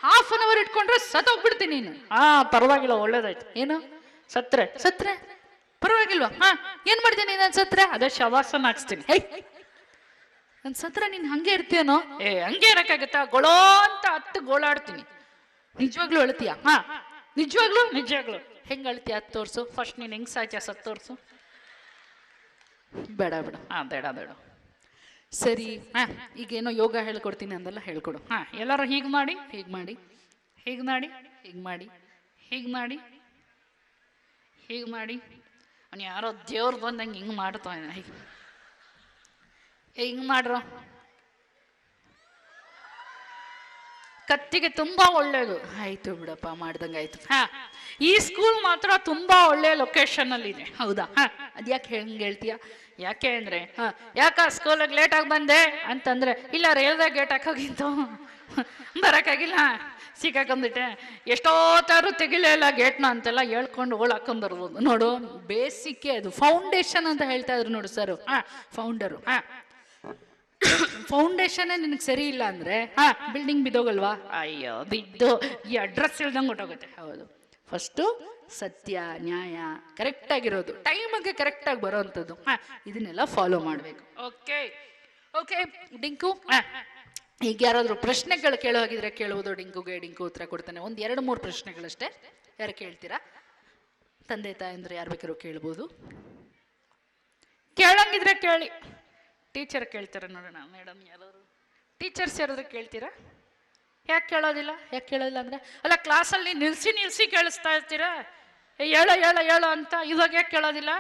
Half an hour ಇಟ್ಕೊಂಡ್ರೆ ಸತ್ತೋಗ್ಬಿಡ್ತೀನಿ ನೀನು. ಹಾ ಪರವಾಗಿಲ್ಲ, ಒಳ್ಳೇದಾಯ್ತು. ಏನು ಸತ್ರೆ ಸತ್ರೆ ಪರವಾಗಿಲ್ವಾ? ಏನ್ ಮಾಡ್ತೀನಿ ನಾನು ಸತ್ರೆ? ಅದೇ ಶವಾಸನ ಹಾಕ್ಸ್ತೀನಿ. ನನ್ ಸತ್ರ ನೀನ್ ಹಂಗೆ ಇರ್ತೀಯನೋ? ಹಂಗೆ ಇರಕ್ಕಾಗತ್ತಾ? ಗೊಳೋ ಅಂತ 10 ಗೋಳಾಡ್ತೀನಿ. ನಿಜವಾಗ್ಲೂ ಅಳ್ತೀಯ? ನಿಜವಾಗ್ಲು. ಹೆಂಗ್ ಅಳ್ತೀಯ? ಅದು ತೋರ್ಸು. ಫಸ್ಟ್ ನೀನ್ ಹೆಂಗ್ ಸಾಯ್ತೀಯ ಸತ್ ತೋರ್ಸು. ಬೇಡ ಬೇಡ. ಬೇಡ. ಸರಿ, ಈಗೇನೋ ಯೋಗ ಹೇಳ್ಕೊಡ್ತೀನಿ ಅಂದೆಲ್ಲ ಹೇಳ್ಕೊಡು. ಎಲ್ಲರೂ ಹೀಗ್ ಮಾಡಿ, ಹೀಗ್ ಮಾಡಿ, ಹೀಗ್ ಮಾಡಿ, ಹೀಗ್ ಮಾಡಿ, ಹೀಗ್ ಮಾಡಿ, ಹೀಗ್ ಮಾಡಿ. ಅವ್ನು ಯಾರೋ ದೇವ್ರು ಬಂದಂಗೆ ಹಿಂಗ್ ಮಾಡ್ತಾನೆ. ಹಿಂಗ್ ಮಾಡ್ರು. ಕತ್ತಿಗೆ ತುಂಬಾ ಒಳ್ಳೇದು. ಆಯ್ತು ಬಿಡಪ್ಪ, ಮಾಡ್ದಂಗಾಯ್ತು. ಈ ಸ್ಕೂಲ್ ಮಾತ್ರ ತುಂಬಾ ಒಳ್ಳೆ ಲೊಕೇಶನ್ ಅಲ್ಲಿ ಇದೆ. ಹೌದಾ? ಅದ್ಯಾಕೆ ಹೆಂಗ್ ಹೇಳ್ತೀಯ? ಯಾಕೆ ಅಂದ್ರೆ ಯಾಕ ಸ್ಕೂಲಿಗೆ ಲೇಟ್ ಆಗಿ ಬಂದೆ ಅಂತಂದ್ರೆ, ಇಲ್ಲ ರೈಲ್ವೆ ಗೇಟ್ ಹಾಕೋಗಿತ್ತು ಬರಕ್ಕಾಗಿಲ್ಲ, ಸಿಕ್ಕಾಕೊಂಡ್ಬಿಟ್ಟೆ, ಎಷ್ಟೋತ್ತಾರು ತೆಗಿಲೇ ಇಲ್ಲ ಗೇಟ್ನ ಅಂತೆಲ್ಲ ಹೇಳ್ಕೊಂಡು ಓಳ್ ಹಾಕೊಂಡ್ ಬರ್ಬೋದು. ನೋಡು, ಬೇಸಿಕ್ ಅದು ಫೌಂಡೇಶನ್ ಅಂತ ಹೇಳ್ತಾ ಇದ್ರು ನೋಡು ಸರ್. ಫೌಂಡರು ಫೌಂಡೇಶನ್ ನಿನಗೆ ಸರಿ ಇಲ್ಲ ಅಂದ್ರೆ ಬಿಲ್ಡಿಂಗ್ ಬಿದ್ದೋಗಲ್ವಾ? ಅಯ್ಯೋ ಬಿದ್ದು ಈ ಅಡ್ರೆಸ್ ಇಲ್ದಂಗೆ ಹೊಟ್ಟೋಗುತ್ತೆ. ಹೌದು, ಫಸ್ಟು ಸತ್ಯ ನ್ಯಾಯ ಕರೆಕ್ಟ್ ಆಗಿರೋದು, ಟೈಮಿಗೆ ಕರೆಕ್ಟ್ ಆಗಿ ಬರೋವಂಥದ್ದು, ಇದನ್ನೆಲ್ಲ ಫಾಲೋ ಮಾಡಬೇಕು. ಓಕೆ ಓಕೆ ಡಿಂಕು, ಈಗ ಯಾರಾದ್ರೂ ಪ್ರಶ್ನೆಗಳು ಕೇಳೋ ಹಾಗಿದ್ರೆ ಕೇಳುವುದು. ಡಿಂಕು ಉತ್ತರ ಕೊಡ್ತಾನೆ. 1-2-3 ಪ್ರಶ್ನೆಗಳಷ್ಟೇ. ಯಾರು ಕೇಳ್ತೀರಾ? ತಂದೆ ತಾಯಂದ್ರೆ ಯಾರು ಬೇಕಾದ್ರೂ ಕೇಳ್ಬೋದು. ಕೇಳಂಗಿದ್ರೆ ಕೇಳಿ. ಟೀಚರ್ ಕೇಳ್ತಾರೆ ನೋಡೋಣ. ಮೇಡಮ್ ಯಾರಾದ್ರು ಟೀಚರ್ಸ್ ಯಾರಾದ್ರೂ ಕೇಳ್ತೀರಾ? ಯಾಕೆ ಕೇಳೋದಿಲ್ಲ ಅಂದ್ರೆ, ಅಲ್ಲ ಕ್ಲಾಸಲ್ಲಿ ನಿಲ್ಸಿ ಕೇಳಿಸ್ತಾ ಇರ್ತೀರಾ, ಹೇಳೋ ಅಂತ. ಇವಾಗ ಯಾಕೆ ಕೇಳೋದಿಲ್ಲ?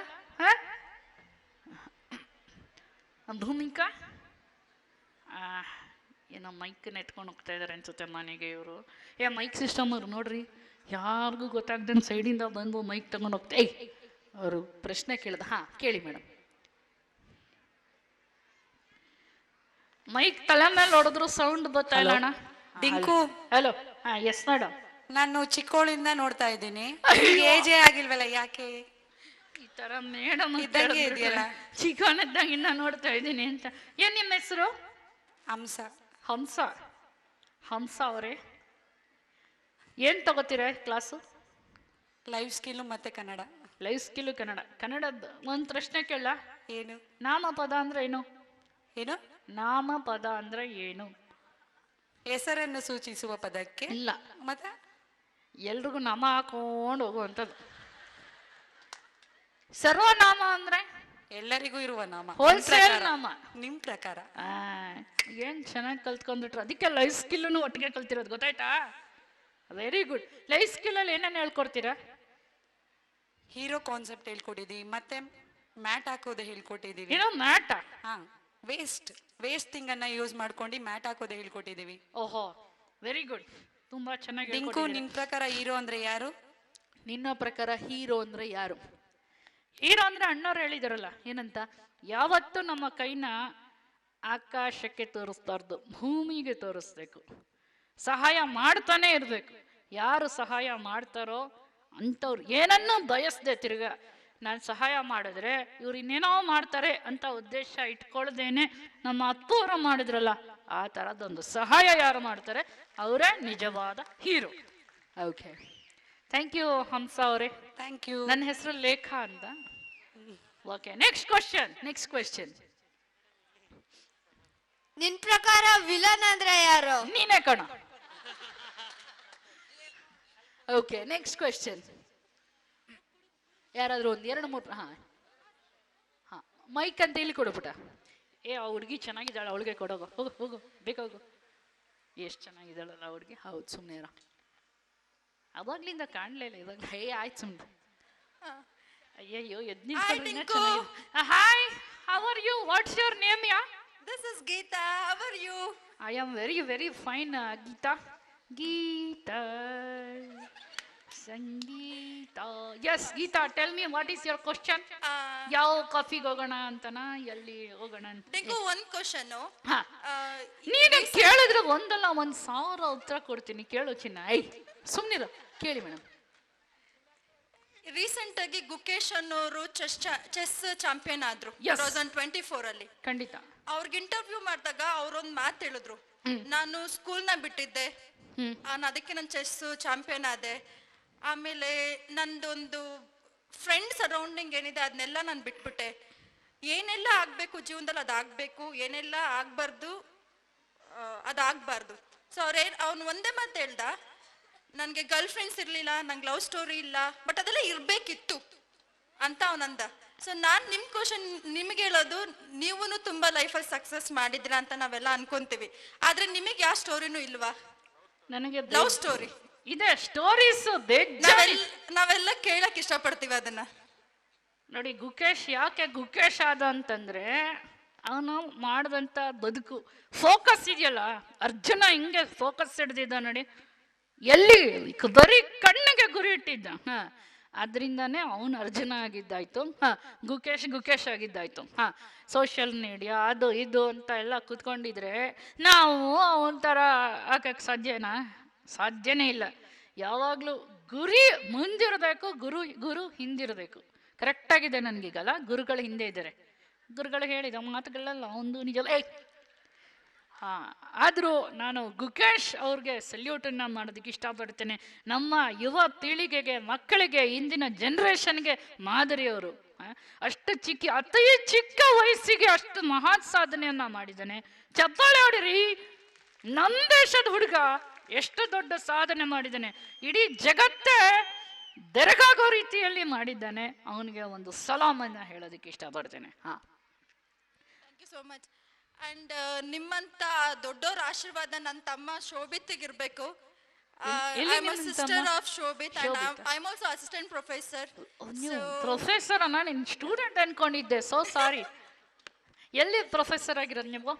ಭೂಮಿಕಾ ಏನೋ ಮೈಕ್ ನೆಟ್ಕೊಂಡು ಹೋಗ್ತಾ ಇದಾರೆ ಅನ್ಸುತ್ತೆ ಮನೆಗೆ ಇವರು. ಮೈಕ್ ಸಿಸ್ಟಮ್ ಅವ್ರು ನೋಡ್ರಿ, ಯಾರಿಗೂ ಗೊತ್ತಾಗ್ದಂಗೆ ಸೈಡಿಂದ ಬಂದು ಮೈಕ್ ತಗೊಂಡು ಹೋಗ್ತಾ. ಅವರು ಪ್ರಶ್ನೆ ಕೇಳ್ದ. ಕೇಳಿ ಮೇಡಮ್. ಮೈಕ್ ತಲೆ ಮೇಲೆ ಹೊಡೆದ್ರು ಸೌಂಡ್ ಬರ್ತಾ ಇಲ್ಲ ಅಣ್ಣ. ಡಿಂಕು, ಹಲೋ. Yes madam. ನಾನು ಚಿಕ್ಕವಳಿಂದ ನೋಡ್ತಾ ಇದ್ದೀನಿ, ಏಜೇ ಆಗಿಲ್ವಲ್ಲ, ಯಾಕೆ ಈ ತರ ಮೇಡಮ್ ಇದ್ದಂಗೆ ಇದೆಯಲ್ಲ? ಚಿಕ್ಕವನಿದ್ದಾಗಿಂದ ನೋಡ್ತಾ ಇದ್ದೀನಿ ಅಂತ. ಏನ್ ನಿಮ್ಮ ಹೆಸರು? ಹಂಸ. ಹಂಸ ಅವರೇ, ಏನ್ ತಗೋತೀರಾ ಕ್ಲಾಸು? ಲೈಫ್ ಸ್ಕಿಲ್ ಮತ್ತೆ ಕನ್ನಡ. ಲೈಫ್ ಸ್ಕಿಲ್ ಕನ್ನಡದ ಒಂದ್ ಪ್ರಶ್ನೆ ಕೇಳ. ಏನು? ನಾಮಪದ ಅಂದ್ರೆ ಏನು? ಏನು ನಾಮಪದ ಅಂದ್ರೆ ಏನು? ಹೆಸರನ್ನು ಸೂಚಿಸುವ ಪದಕ್ಕೆ. ಇಲ್ಲ, ಮತ್ತೆ ಎಲ್ರಿಗೂ ನಾಮ ಹಾಕೊಂಡು ಹೋಗುವಂಥದ್ದು. ಸರ್ವನಾಮ ಅಂದ್ರೆ ಎಲ್ಲರಿಗೂ ಇರುವ ನಾಮ. ಹೋಲ್ಸೇಲ್ ನಾಮ. ನಿಮ್ ಪ್ರಕಾರ ಏನ್ ಚೆನ್ನಾಗಿ ಕಲ್ತ್ಕೊಂಡ್ಬಿಟ್ರು. ಅದಕ್ಕೆ ಲೈಫ್ ಸ್ಕಿಲ್ನು ಒಟ್ಟಿಗೆ ಕಲ್ತಿರೋದು, ಗೊತ್ತಾಯ್ತಾ? Very good. ಲೈಫ್ ಸ್ಕಿಲ್ ಅಲ್ಲಿ ಏನೇನು ಹೇಳ್ಕೊಡ್ತೀರಾ? ಹೀರೋ ಕಾನ್ಸೆಪ್ಟ್ ಹೇಳ್ಕೊಟ್ಟಿದೀವಿ, ಮತ್ತೆ ಮ್ಯಾಟ್ ಹಾಕೋದು ಹೇಳ್ಕೊಟ್ಟಿದೀವಿ. ಏನೋ ಮ್ಯಾಟ? ವೇಸ್ಟ್ ಥಿಂಗ್ ಅನ್ನ ಯೂಸ್ ಮಾಡ್ಕೊಂಡು ಮ್ಯಾಟ್ ಹಾಕೋದು ಹೇಳ್ಕೊಟ್ಟಿದೀವಿ. ಓಹೋ, ವೆರಿ ಗುಡ್, ತುಂಬಾ ಚೆನ್ನಾಗಿ. ಡಿಂಕು, ನಿನ್ ಪ್ರಕಾರ ಹೀರೋ ಅಂದ್ರೆ ಯಾರು? ನಿನ್ನ ಪ್ರಕಾರ ಹೀರೋ ಅಂದ್ರೆ ಯಾರು? ಹೀರೋ ಅಂದ್ರೆ ಅಣ್ಣವ್ರು ಹೇಳಿದಾರಲ್ಲ, ಏನಂತ? ಯಾವತ್ತು ನಮ್ಮ ಕೈನ ಆಕಾಶಕ್ಕೆ ತೋರಿಸ್ಬಾರ್ದು, ಭೂಮಿಗೆ ತೋರಿಸ್ಬೇಕು. ಸಹಾಯ ಮಾಡ್ತಾನೆ ಇರ್ಬೇಕು. ಯಾರು ಸಹಾಯ ಮಾಡ್ತಾರೋ ಅಂಥವ್ರು ಏನನ್ನೂ ಬಯಸ್ದೆ ತಿರ್ಗಾ ನಾನು ಸಹಾಯ ಮಾಡಿದ್ರೆ ಇವ್ರು ಇನ್ನೇನೋ ಮಾಡ್ತಾರೆ ಅಂತ ಉದ್ದೇಶ ಇಟ್ಕೊಳ್ದೇನೆ ನಮ್ಮ ಅಪ್ಪವರು ಮಾಡಿದ್ರಲ್ಲ, ಆ ಥರದೊಂದು ಸಹಾಯ ಯಾರು ಮಾಡ್ತಾರೆ ಅವರೇ ನಿಜವಾದ hero. Okay, thank you Hamsa ಅವರೇ. Thank you. ನನ್ನ ಹೆಸರು ಲೇಖಾ ಅಂತ. Okay, next question. ನಿನ್ ಪ್ರಕಾರ ವಿಲನ್ ಅಂದ್ರೆ ಯಾರು? ನೀನೇ ಕಣ. Okay, next question. ಯಾರಾದ್ರೂ 1-2-3 ಮೈಕ್ ಅಂತ ಇಲ್ಲಿ ಕೊಡುಪುಟ. ಆ ಹುಡುಗಿ ಚೆನ್ನಾಗಿದ್ದಾಳೆ, ಅವಳಿಗೆ ಕೊಡೋಗು. ಹೋಗು ಬೇಕಾಗು. ಎಷ್ಟು ಚೆನ್ನಾಗಿದ್ದಾಳಲ್ಲ ಹುಡುಗಿ. ಹೌದು, ಸುಮ್ಮನೆ ಇರ. ಅವಾಗ್ಲಿಂದ ಕಾಣ್ಲೇ ಇಲ್ಲ ಇವಾಗ. ಆಯ್ತು ಸುಮ್ಮನೆ. ಅಯ್ಯಯ್ಯೋ, hi, how are you? What's your name? This is Geeta. How are you? I am very, very fine, Geeta. Sangeeta. Yes, Geeta, tell me what is your question? ಯಾವ ಕಾಫಿಗೆ ಹೋಗೋಣ ಅಂತನಾ, ಎಲ್ಲಿ ಹೋಗೋಣ ಅಂತ? ಡಿಂಕು, ಒಂದು ಕ್ವಶನ್. ನೀನು ಕೇಳಿದ್ರೆ 1,000 ಉತ್ತರ ಕೊಡ್ತೀನಿ. ಕೇಳು ಚಿನ್ನ. ಸುಮ್ಮನಿರ, ಕೇಳಿ ಮೇಡಮ್. ರೀಸೆಂಟ್ ಆಗಿ ಗುಕೇಶ್ ಅನ್ನೋರು ಚೆಸ್ ಚಾಂಪಿಯನ್ ಆದ್ರು 2024 ಅಲ್ಲಿ. ಖಂಡಿತ. ಅವ್ರಿಗೆ ಇಂಟರ್ವ್ಯೂ ಮಾಡಿದಾಗ ಅವ್ರೊಂದ್ ಮಾತು ಹೇಳಿದ್ರು, ನಾನು ಸ್ಕೂಲ್ನ ಬಿಟ್ಟಿದ್ದೆ, ನಾನು ಅದಕ್ಕೆ ನಾನು ಚೆಸ್ ಚಾಂಪಿಯನ್ ಆದೆ, ಆಮೇಲೆ ನಂದೊಂದು ಫ್ರೆಂಡ್ ಸರೌಂಡಿಂಗ್ ಏನಿದೆ ಅದನ್ನೆಲ್ಲ ನಾನು ಬಿಟ್ಬಿಟ್ಟೆ, ಏನೆಲ್ಲ ಆಗ್ಬೇಕು ಜೀವನದಲ್ಲಿ ಅದಾಗಬೇಕು, ಏನೆಲ್ಲ ಆಗ್ಬಾರ್ದು ಅದಾಗಬಾರ್ದು. ಸೊ ಅವ್ನು ಒಂದೇ ಮಾತು ಹೇಳ್ದ, ನನಗೆ ಗರ್ಲ್ ಫ್ರೆಂಡ್ಸ್ ಇರಲಿಲ್ಲ, ನಂಗೆ ಲವ್ ಸ್ಟೋರಿ ಇಲ್ಲ, ಬಟ್ ಅದೆಲ್ಲ ಇರಬೇಕಿತ್ತು ಅಂತ ಅವನಂದ. ಸೊ ನಾನು ನಿಮ್ಮ ಕ್ವಶನ್ ನಿಮಗೆ ಹೇಳೋದು, ನೀವು ತುಂಬ ಲೈಫಲ್ಲಿ ಸಕ್ಸಸ್ ಮಾಡಿದ್ದೀರಾ ಅಂತ ನಾವೆಲ್ಲ ಅನ್ಕೊಂತೀವಿ, ಆದರೆ ನಿಮಗೆ ಯಾವ ಸ್ಟೋರಿನೂ ಇಲ್ವಾ? ನನಗೆ ಲವ್ ಸ್ಟೋರಿ ಇದೆ, ಸ್ಟೋರೀಸ್ ನಾವೆಲ್ಲ ಕೇಳಕ್ ಇಷ್ಟಪಡ್ತೀವಿ ಅದನ್ನ. ನೋಡಿ, ಗುಕೇಶ್ ಯಾಕೆ ಗುಕೇಶ್ ಆದ ಅಂತಂದ್ರೆ ಅವನು ಮಾಡಿದಂಥ ಬದುಕು ಫೋಕಸ್ ಇದೆಯಲ್ಲ, ಅರ್ಜುನ ಹಿಂಗೆ ಫೋಕಸ್ ಹಿಡ್ದಿದ್ದ ನೋಡಿ, ಎಲ್ಲಿ ಬರೀ ಕಣ್ಣಿಗೆ ಗುರಿ ಇಟ್ಟಿದ್ದ. ಅದರಿಂದಾನೇ ಅವನು ಅರ್ಜುನ ಆಗಿದ್ದಾಯ್ತು. ಗುಕೇಶ್ ಆಗಿದ್ದಾಯ್ತು. ಸೋಷಿಯಲ್ ಮೀಡಿಯಾ ಅದು ಇದು ಅಂತ ಎಲ್ಲ ಕೂತ್ಕೊಂಡಿದ್ರೆ ನಾವು ಒಂಥರ ಆಗಕ್ಕೆ ಸಾಧ್ಯನೇ ಇಲ್ಲ. ಯಾವಾಗಲೂ ಗುರಿ ಮುಂದಿರಬೇಕು, ಗುರು ಹಿಂದಿರಬೇಕು. ಕರೆಕ್ಟಾಗಿದೆ ನನಗೀಗಲ್ಲ, ಗುರುಗಳು ಹಿಂದೆ ಇದ್ದಾರೆ. ಗುರುಗಳು ಹೇಳಿದ ಮಾತುಗಳೆಲ್ಲ ಒಂದು ನಿಜ. ಆದರೂ ನಾನು ಗುಕೇಶ್ ಅವ್ರಿಗೆ ಸಲ್ಯೂಟನ್ನು ಮಾಡೋದಕ್ಕೆ ಇಷ್ಟಪಡ್ತೇನೆ. ನಮ್ಮ ಯುವ ಪೀಳಿಗೆಗೆ, ಮಕ್ಕಳಿಗೆ, ಇಂದಿನ ಜನ್ರೇಷನ್ಗೆ ಮಾದರಿಯವರು. ಅತಿ ಚಿಕ್ಕ ವಯಸ್ಸಿಗೆ ಅಷ್ಟು ಮಹತ್ ಸಾಧನೆಯನ್ನ ಮಾಡಿದ್ದಾನೆ. ಚಪ್ಪಾಳೆ ಹೊಡಿರಿ. ನಮ್ಮ ದೇಶದ ಹುಡುಗ ಎಷ್ಟು ದೊಡ್ಡ ಸಾಧನೆ ಮಾಡಿದ್ದಾನೆ, ಇಡೀ ಜಗತ್ತೇ ಬೆರಗಾಗೋ ರೀತಿಯಲ್ಲಿ ಮಾಡಿದ್ದಾನೆ. ಅವನಿಗೆ ಒಂದು ಸಲಾಮನ್ನ ಹೇಳೋದಕ್ಕೆ ಇಷ್ಟಪಡ್ತೇನೆ. Thank you so much. And ನಿಮ್ಮಂತ ದೊಡ್ಡೋರ ಆಶೀರ್ವಾದ ನನ್ನ ತಮ್ಮ ಶೋಭಿತ್ಗಿರ್ಬೇಕು. Sister of Shobhit and I am also assistant professor. Professor ಅನ್ನ ನಿನ್ ಸ್ಟೂಡೆಂಟ್ ಅನ್ಕೊಂಡಿದ್ದೆ, ಸೋ ಸಾರಿ. ಎಲ್ಲಿ ಪ್ರೊಫೆಸರ್ ಆಗಿರೋದು ನೀವು?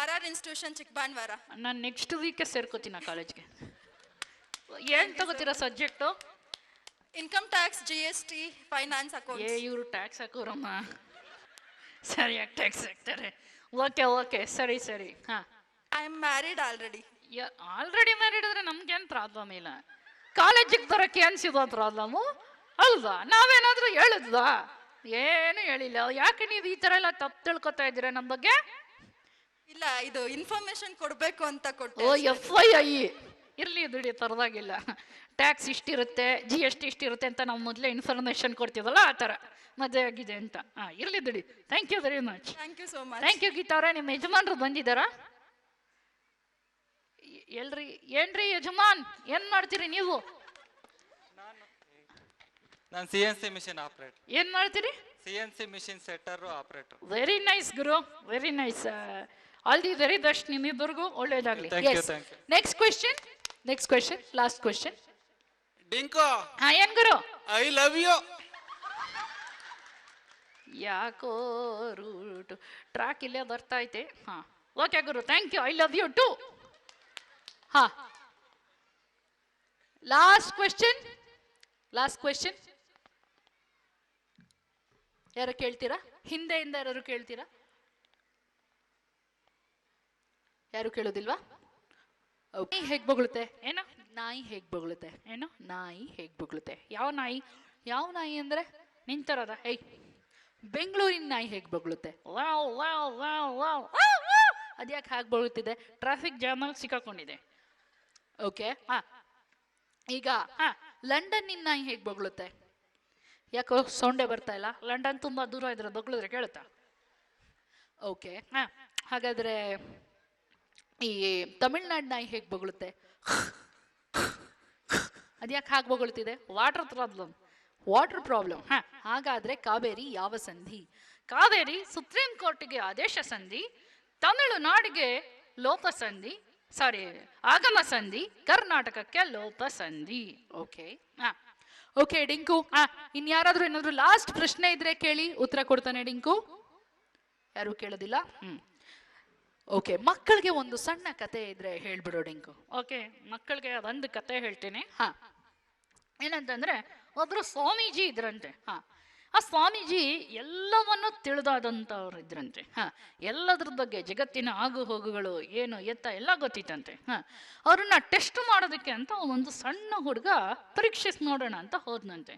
RR institution Chikkabanavara. ನಾನು ನೆಕ್ಸ್ಟ್ ವೀಕೆ ಸೇರ್ಕೋತೀನಿ ಆ ಕಾಲೇಜ್ಗೆ. ಏನ್ ತಗೋತೀರಾ subject? Income tax, GST, finance, accounts. ಇವರು ಟ್ಯಾಕ್ಸ್ ಹಾಕೋರಮ್ಮ, ಸರಿಯಾಗಿ ಟ್ಯಾಕ್ಸ್ ಹಾಕ್ತಾರೆ. ಓಕೆ ಸರಿ. I am married already. Already married ಆದ್ರೆ ನಮ್ಗೇನು ಪ್ರಾಬ್ಲಮ್ ಇಲ್ಲ. ಕಾಲೇಜಿಗೆ ಬರೋಕ್ಕೆ ಏನು ಸಿಗೋ ಪ್ರಾಬ್ಲಮ್ಮು ಅಲ್ವಾ? ನಾವೇನಾದ್ರೂ ಹೇಳಿದ್ವಾ? ಏನು ಹೇಳಿಲ್ಲ. ಯಾಕೆ ನೀವು ಈ ಥರ ಎಲ್ಲ ತಪ್ಪು ತಿಳ್ಕೊತಾ ಇದ್ದೀರಾ ನಮ್ಮ ಬಗ್ಗೆ? ಇಲ್ಲ, ಇದು ಇನ್ಫಾರ್ಮೇಶನ್ ಕೊಡಬೇಕು ಅಂತ ಕೊಟ್ಟೆ. FII ಇರಲಿ, ದುಡಿ ಪರವಾಗಿಲ್ಲ. ಟ್ಯಾಕ್ಸ್ ಇಷ್ಟಿರುತ್ತೆ, GST ಇಷ್ಟಿರುತ್ತೆ ಅಂತ ನಾವು ಮೊದಲೇ ಇನ್ಫಾರ್ಮೇಶನ್ ಕೊಡ್ತೀವಲ್ಲ, ಆ ಥರ ಮದುವೆ ಆಗಿದೆ ಅಂತ. ಇರಲಿ ದುಡಿ. Thank you very much. Thank you so much. Thank you Geeta ಅವರೇ. ನಿಮ್ಮ ಯಜಮಾನ್ರು ಬಂದಿದ್ದಾರಾ? ಏನ್ರಿ ಯಜಮಾನ್, ಏನ್ ಮಾಡ್ತೀರಿ ನೀವು? ನಾನು CNC ಮಿಷಿನ್ ಆಪರೇಟರ್. ಏನ್ ಮಾಡ್ತೀರಿ? CNC machine setter operator. Very nice ಗುರು, very nice. All the very best ನಿಮ್ಮಿಬ್ಬರಿಗೂ, ಒಳ್ಳೇದಾಗ್ಲಿ. Next question, last question. ಡಿಂಕೋ, ಏನ್ ಗುರು? I love you. ಯಾಕೋ ರೂಟ್ ಟ್ರ್ಯಾಕ್ ಇಲ್ಲೇ ಬರ್ತಾ ಐತೆ. ಓಕೆ ಗುರು, thank you. I love you too. Last question. ಯಾರು ಕೇಳ್ತೀರಾ? ಹಿಂದೆಯಿಂದ ಯಾರು ಕೇಳ್ತೀರಾ? ಯಾರು ಕೇಳೋದಿಲ್ವಾ? ನಾಯಿ ಹೇಗ್ ಬೊಗಳುತ್ತೆ? ಏನು? ನಾಯಿ ಹೇಗ್ ಬೊಗಳುತ್ತೆ? ಏನು? ನಾಯಿ ಹೇಗ್ ಬೊಗಳುತ್ತೆ? ಯಾವ ನಾಯಿ ಅಂದ್ರೆ ನಿಂತರದ? ಬೆಂಗಳೂರಿನ ನಾಯಿ ಹೇಗ್ ಬೊಗಳುತ್ತೆ? Wow wow wow wow. ಅದ್ಯಾಕೆ ಹಾಗೆ ಬೊಗಳುತ್ತಿದೆ? ಟ್ರಾಫಿಕ್ ಜಾಮಲ್ಲಿ ಸಿಕ್ಕಾಕೊಂಡಿದೆ. ಓಕೆ. ಈಗ ಲಂಡನ್ನಿನ ನಾಯಿ ಹೇಗ್ ಬೊಗಳುತ್ತೆ? ಯಾಕೋ ಸೌಂಡೇ ಬರ್ತಾ ಇಲ್ಲ. ಲಂಡನ್ ತುಂಬಾ ದೂರ ಇದ್ರೆ ಬೊಗಳಿದ್ರೆ ಕೇಳುತ್ತಾ? ಓಕೆ. ಹಾಗಾದ್ರೆ ಈ ತಮಿಳ್ನಾಡು ನಾಯಿ ಹೇಗ್ ಬೊಗಳುತ್ತೆ? ಅದ್ಯಾಕೆ ಹಾಗೆ ಬೊಗಳ್ತಿದೆ? Water problem. ಹಾಗಾದ್ರೆ ಕಾವೇರಿ ಯಾವ ಸಂಧಿ? ಕಾವೇರಿ ಸುಪ್ರೀಂ ಕೋರ್ಟ್ಗೆ ಆದೇಶ ಸಂಧಿ, ತಮಿಳುನಾಡಿಗೆ ಲೋಪ ಸಂಧಿ, ಆಗಮ ಸಂಧಿ, ಕರ್ನಾಟಕಕ್ಕೆ ಲೋಪ ಸಂಧಿ. ಓಕೆ ಡಿಂಕು. ಇನ್ಯಾರಾದ್ರೂ ಏನಾದ್ರು ಲಾಸ್ಟ್ ಪ್ರಶ್ನೆ ಇದ್ರೆ ಕೇಳಿ, ಉತ್ತರ ಕೊಡ್ತಾನೆ ಡಿಂಕು. ಯಾರು ಕೇಳೋದಿಲ್ಲ? ಓಕೆ. ಮಕ್ಕಳಿಗೆ ಒಂದು ಸಣ್ಣ ಕತೆ ಇದ್ರೆ ಹೇಳ್ಬಿಡೋ ಡಿಂಕು. ಓಕೆ, ಮಕ್ಕಳಿಗೆ ಒಂದು ಕತೆ ಹೇಳ್ತೀನಿ. ಏನಂತಂದ್ರೆ, ಒಬ್ರು ಸ್ವಾಮೀಜಿ ಇದ್ರಂತೆ. ಆ ಸ್ವಾಮೀಜಿ ಎಲ್ಲವನ್ನು ತಿಳಿದಾದಂಥವ್ರು ಇದ್ರಂತೆ. ಎಲ್ಲದ್ರ ಬಗ್ಗೆ, ಜಗತ್ತಿನ ಆಗು ಹೋಗುಗಳು ಏನು ಎತ್ತ ಎಲ್ಲ ಗೊತ್ತಿತ್ತಂತೆ. ಅವ್ರನ್ನ ಟೆಸ್ಟ್ ಮಾಡೋದಕ್ಕೆ ಅಂತ ಒಂದು ಸಣ್ಣ ಹುಡುಗ ಪರೀಕ್ಷಿಸಿ ನೋಡೋಣ ಅಂತ ಹೋದ್ನಂತೆ.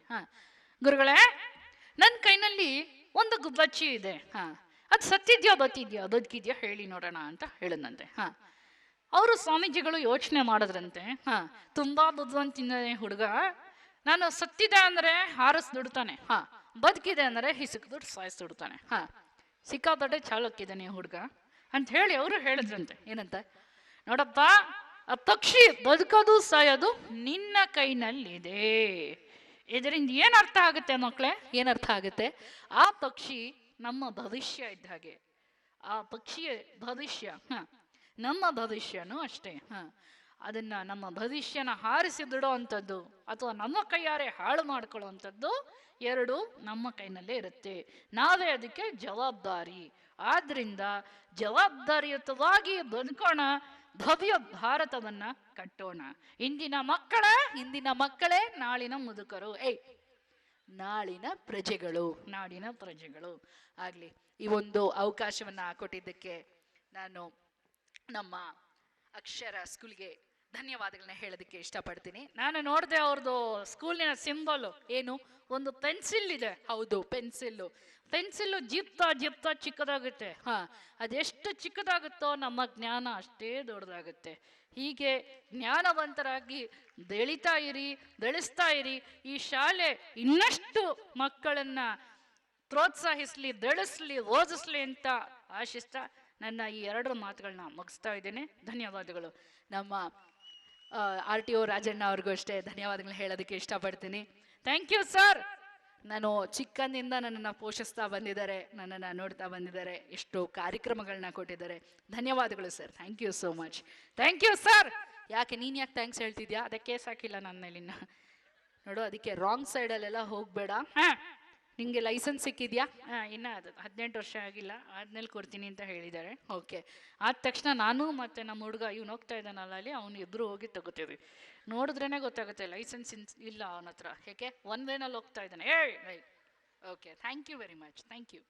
ಗುರುಗಳೇ, ನನ್ನ ಕೈನಲ್ಲಿ ಒಂದು ಗುಬ್ಬಚ್ಚಿ ಇದೆ. ಅದು ಸತ್ತಿದ್ಯಾ ಬದುಕಿದ್ಯಾ ಹೇಳಿ ನೋಡೋಣ ಅಂತ ಹೇಳಿದಂತೆ. ಅವರು ಸ್ವಾಮೀಜಿಗಳು ಯೋಚನೆ ಮಾಡಿದ್ರಂತೆ. ತುಂಬಾ ಬುದ್ಧಿವಂತಿದ್ದಾನೆ ಹುಡುಗ, ನಾನು ಸತ್ತಿದೆ ಅಂದ್ರೆ ಹಾರಿಸ್ದುಡ್ತಾನೆ, ಬದುಕಿದೆ ಅಂದ್ರೆ ಹಿಸುಕ್ದುಡ್ಡು ಸಾಯಿಸ್ದುಡ್ತಾನೆ, ಸಿಕ್ಕಾಪಟ್ಟೆ ಚಾಲಕ್ಕಿದ್ದಾನೆ ಹುಡುಗ ಅಂತ ಹೇಳಿ ಅವರು ಹೇಳಿದ್ರಂತೆ. ಏನಂತ ನೋಡಪ್ಪ, ಆ ಪಕ್ಷಿ ಬದುಕೋದು ಸಾಯೋದು ನಿನ್ನ ಕೈನಲ್ಲಿದೆ. ಇದರಿಂದ ಏನ್ ಅರ್ಥ ಆಗುತ್ತೆ ಮಕ್ಕಳೇ? ಏನರ್ಥ ಆಗುತ್ತೆ? ಆ ಪಕ್ಷಿ ನಮ್ಮ ಭವಿಷ್ಯ ಇದ್ದ ಹಾಗೆ. ಆ ಪಕ್ಷಿಯ ಭವಿಷ್ಯ ನಮ್ಮ ಭವಿಷ್ಯನೂ ಅಷ್ಟೇ. ಅದನ್ನ ನಮ್ಮ ಭವಿಷ್ಯನ ಹಾರಿಸಿ ಬಿಡೋ ಅಂಥದ್ದು ಅಥವಾ ನಮ್ಮ ಕೈಯಾರೆ ಹಾಳು ಮಾಡ್ಕೊಳ್ಳೋ ಅಂಥದ್ದು ಎರಡು ನಮ್ಮ ಕೈನಲ್ಲೇ ಇರುತ್ತೆ. ನಾವೇ ಅದಕ್ಕೆ ಜವಾಬ್ದಾರಿ. ಆದ್ರಿಂದ ಜವಾಬ್ದಾರಿಯುತವಾಗಿ ಬದುಕೋಣ, ಭವ್ಯ ಭಾರತವನ್ನ ಕಟ್ಟೋಣ. ಇಂದಿನ ಮಕ್ಕಳೇ ನಾಳಿನ ಮುದುಕರು, ನಾಳಿನ ಪ್ರಜೆಗಳು ಆಗ್ಲಿ. ಈ ಒಂದು ಅವಕಾಶವನ್ನ ಕೊಟ್ಟಿದ್ದಕ್ಕೆ ನಾನು ನಮ್ಮ ಅಕ್ಷರ ಸ್ಕೂಲ್ಗೆ ಧನ್ಯವಾದಗಳನ್ನ ಹೇಳೋದಕ್ಕೆ ಇಷ್ಟಪಡ್ತೀನಿ. ನಾನು ನೋಡಿದೆ ಅವ್ರದ್ದು ಸ್ಕೂಲಿನ ಸಿಂಬಲ್ ಏನು, ಒಂದು ಪೆನ್ಸಿಲ್ ಇದೆ. ಹೌದು, ಪೆನ್ಸಿಲ್ ಜಿಪ್ತ ಚಿಕ್ಕದಾಗುತ್ತೆ. ಅದೆಷ್ಟು ಚಿಕ್ಕದಾಗುತ್ತೋ ನಮ್ಮ ಜ್ಞಾನ ಅಷ್ಟೇ ದೊಡ್ಡದಾಗುತ್ತೆ. ಹೀಗೆ ಜ್ಞಾನವಂತರಾಗಿ ಬೆಳೆಸ್ತಾ ಇರಿ. ಈ ಶಾಲೆ ಇನ್ನಷ್ಟು ಮಕ್ಕಳನ್ನ ಪ್ರೋತ್ಸಾಹಿಸ್ಲಿ, ಬೆಳೆಸ್ಲಿ, ಓದಿಸ್ಲಿ ಅಂತ ಆಶಿಸ್ತಾ ನನ್ನ ಈ ಎರಡು ಮಾತುಗಳನ್ನ ಮುಗಿಸ್ತಾ ಇದ್ದೇನೆ. ಧನ್ಯವಾದಗಳು. ನಮ್ಮ RTO ರಾಜಣ್ಣ ಅವ್ರಿಗೂ ಅಷ್ಟೇ ಧನ್ಯವಾದಗಳನ್ನ ಹೇಳೋದಕ್ಕೆ ಇಷ್ಟಪಡ್ತೀನಿ. Thank you sir. ನಾನು ಚಿಕ್ಕಂದಿಂದ ನನ್ನನ್ನು ಪೋಷಿಸ್ತಾ ಬಂದಿದ್ದಾರೆ, ನನ್ನನ್ನು ನೋಡ್ತಾ ಬಂದಿದ್ದಾರೆ, ಎಷ್ಟು ಕಾರ್ಯಕ್ರಮಗಳನ್ನ ಕೊಟ್ಟಿದ್ದಾರೆ. ಧನ್ಯವಾದಗಳು sir. Thank you so much. Thank you sir. ಯಾಕೆ ನೀನು ಯಾಕೆ ಥ್ಯಾಂಕ್ಸ್ ಹೇಳ್ತಿದ್ಯಾ? ಅದಕ್ಕೆ ಸಾಕಿಲ್ಲ ನನ್ನ ಮೇಲಿನ. ನೋಡು, ಅದಕ್ಕೆ ರಾಂಗ್ ಸೈಡಲ್ಲೆಲ್ಲ ಹೋಗ್ಬೇಡ. ನಿಂಗೆ ಲೈಸೆನ್ಸ್ ಸಿಕ್ಕಿದ್ಯಾ? ಇನ್ನ ಅದು 18 ವರ್ಷ ಆಗಿಲ್ಲ, ಆದ್ಮೇಲೆ ಕೊಡ್ತೀನಿ ಅಂತ ಹೇಳಿದ್ದಾರೆ. ಓಕೆ. ಆದ ತಕ್ಷಣ ನಾನು ಮತ್ತೆ ನಮ್ಮ ಹುಡುಗ ಇವ್ನು ಹೋಗ್ತಾ ಇದ್ದಾನಲ್ಲ ಅಲ್ಲಿ, ಅವನು ಇಬ್ರು ಹೋಗಿ ತಗೋತೀವಿ. ನೋಡಿದ್ರೇನೆ ಗೊತ್ತಾಗುತ್ತೆ ಲೈಸೆನ್ಸ್ ಇಲ್ಲ ಅವನ ಹತ್ರ. ಹೇಗೆ ಒನ್ ವೇನಲ್ಲಿ ಹೋಗ್ತಾ ಇದ್ದಾನೆ. Okay, thank you very much. Thank you.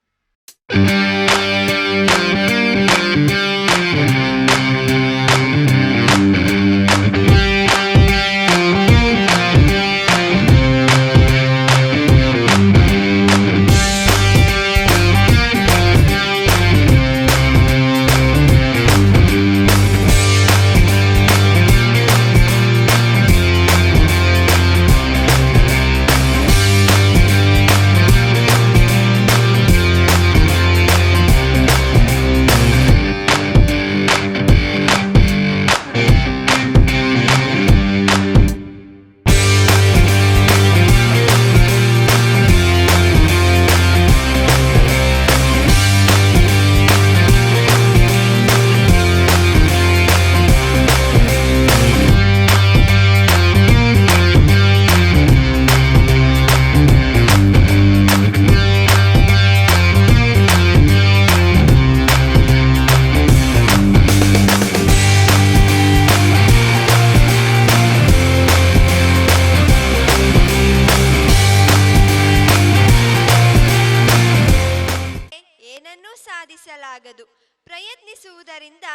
ಸಾಧಿಸಲಾಗದು. ಪ್ರಯತ್ನಿಸುವುದರಿಂದ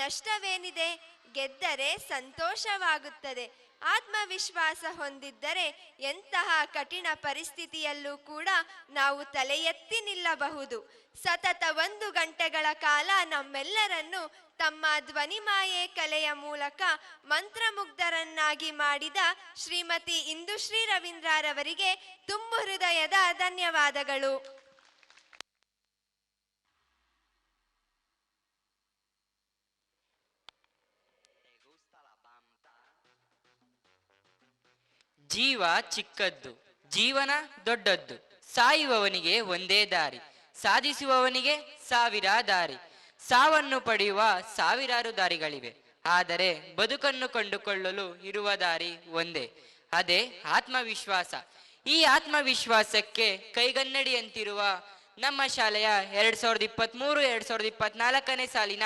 ನಷ್ಟವೇನಿದೆ? ಗೆದ್ದರೆ ಸಂತೋಷವಾಗುತ್ತದೆ. ಆತ್ಮವಿಶ್ವಾಸ ಹೊಂದಿದ್ದರೆ ಎಂತಹ ಕಠಿಣ ಪರಿಸ್ಥಿತಿಯಲ್ಲೂ ಕೂಡ ನಾವು ತಲೆ ಎತ್ತಿ ನಿಲ್ಲಬಹುದು. ಸತತ 1 ಗಂಟೆಗಳ ಕಾಲ ನಮ್ಮೆಲ್ಲರನ್ನು ತಮ್ಮ ಧ್ವನಿಮಾಯೆ ಕಲೆಯ ಮೂಲಕ ಮಂತ್ರಮುಗ್ಧರನ್ನಾಗಿ ಮಾಡಿದ ಶ್ರೀಮತಿ ಇಂದುಶ್ರೀ ರವೀಂದ್ರರವರಿಗೆ ತುಂಬು ಹೃದಯದ ಧನ್ಯವಾದಗಳು. ಜೀವ ಚಿಕ್ಕದ್ದು, ಜೀವನ ದೊಡ್ಡದ್ದು. ಸಾಯುವವನಿಗೆ ಒಂದೇ ದಾರಿ, ಸಾಧಿಸುವವನಿಗೆ 1000 ದಾರಿ. ಸಾವನ್ನು ಪಡೆಯುವ 1000 ದಾರಿಗಳಿವೆ, ಆದರೆ ಬದುಕನ್ನು ಕಂಡುಕೊಳ್ಳಲು ಇರುವ ದಾರಿ ಒಂದೇ, ಅದೇ ಆತ್ಮವಿಶ್ವಾಸ. ಈ ಆತ್ಮವಿಶ್ವಾಸಕ್ಕೆ ಕೈಗನ್ನಡಿಯಂತಿರುವ ನಮ್ಮ ಶಾಲೆಯ 2023-2024ನೇ ಸಾಲಿನ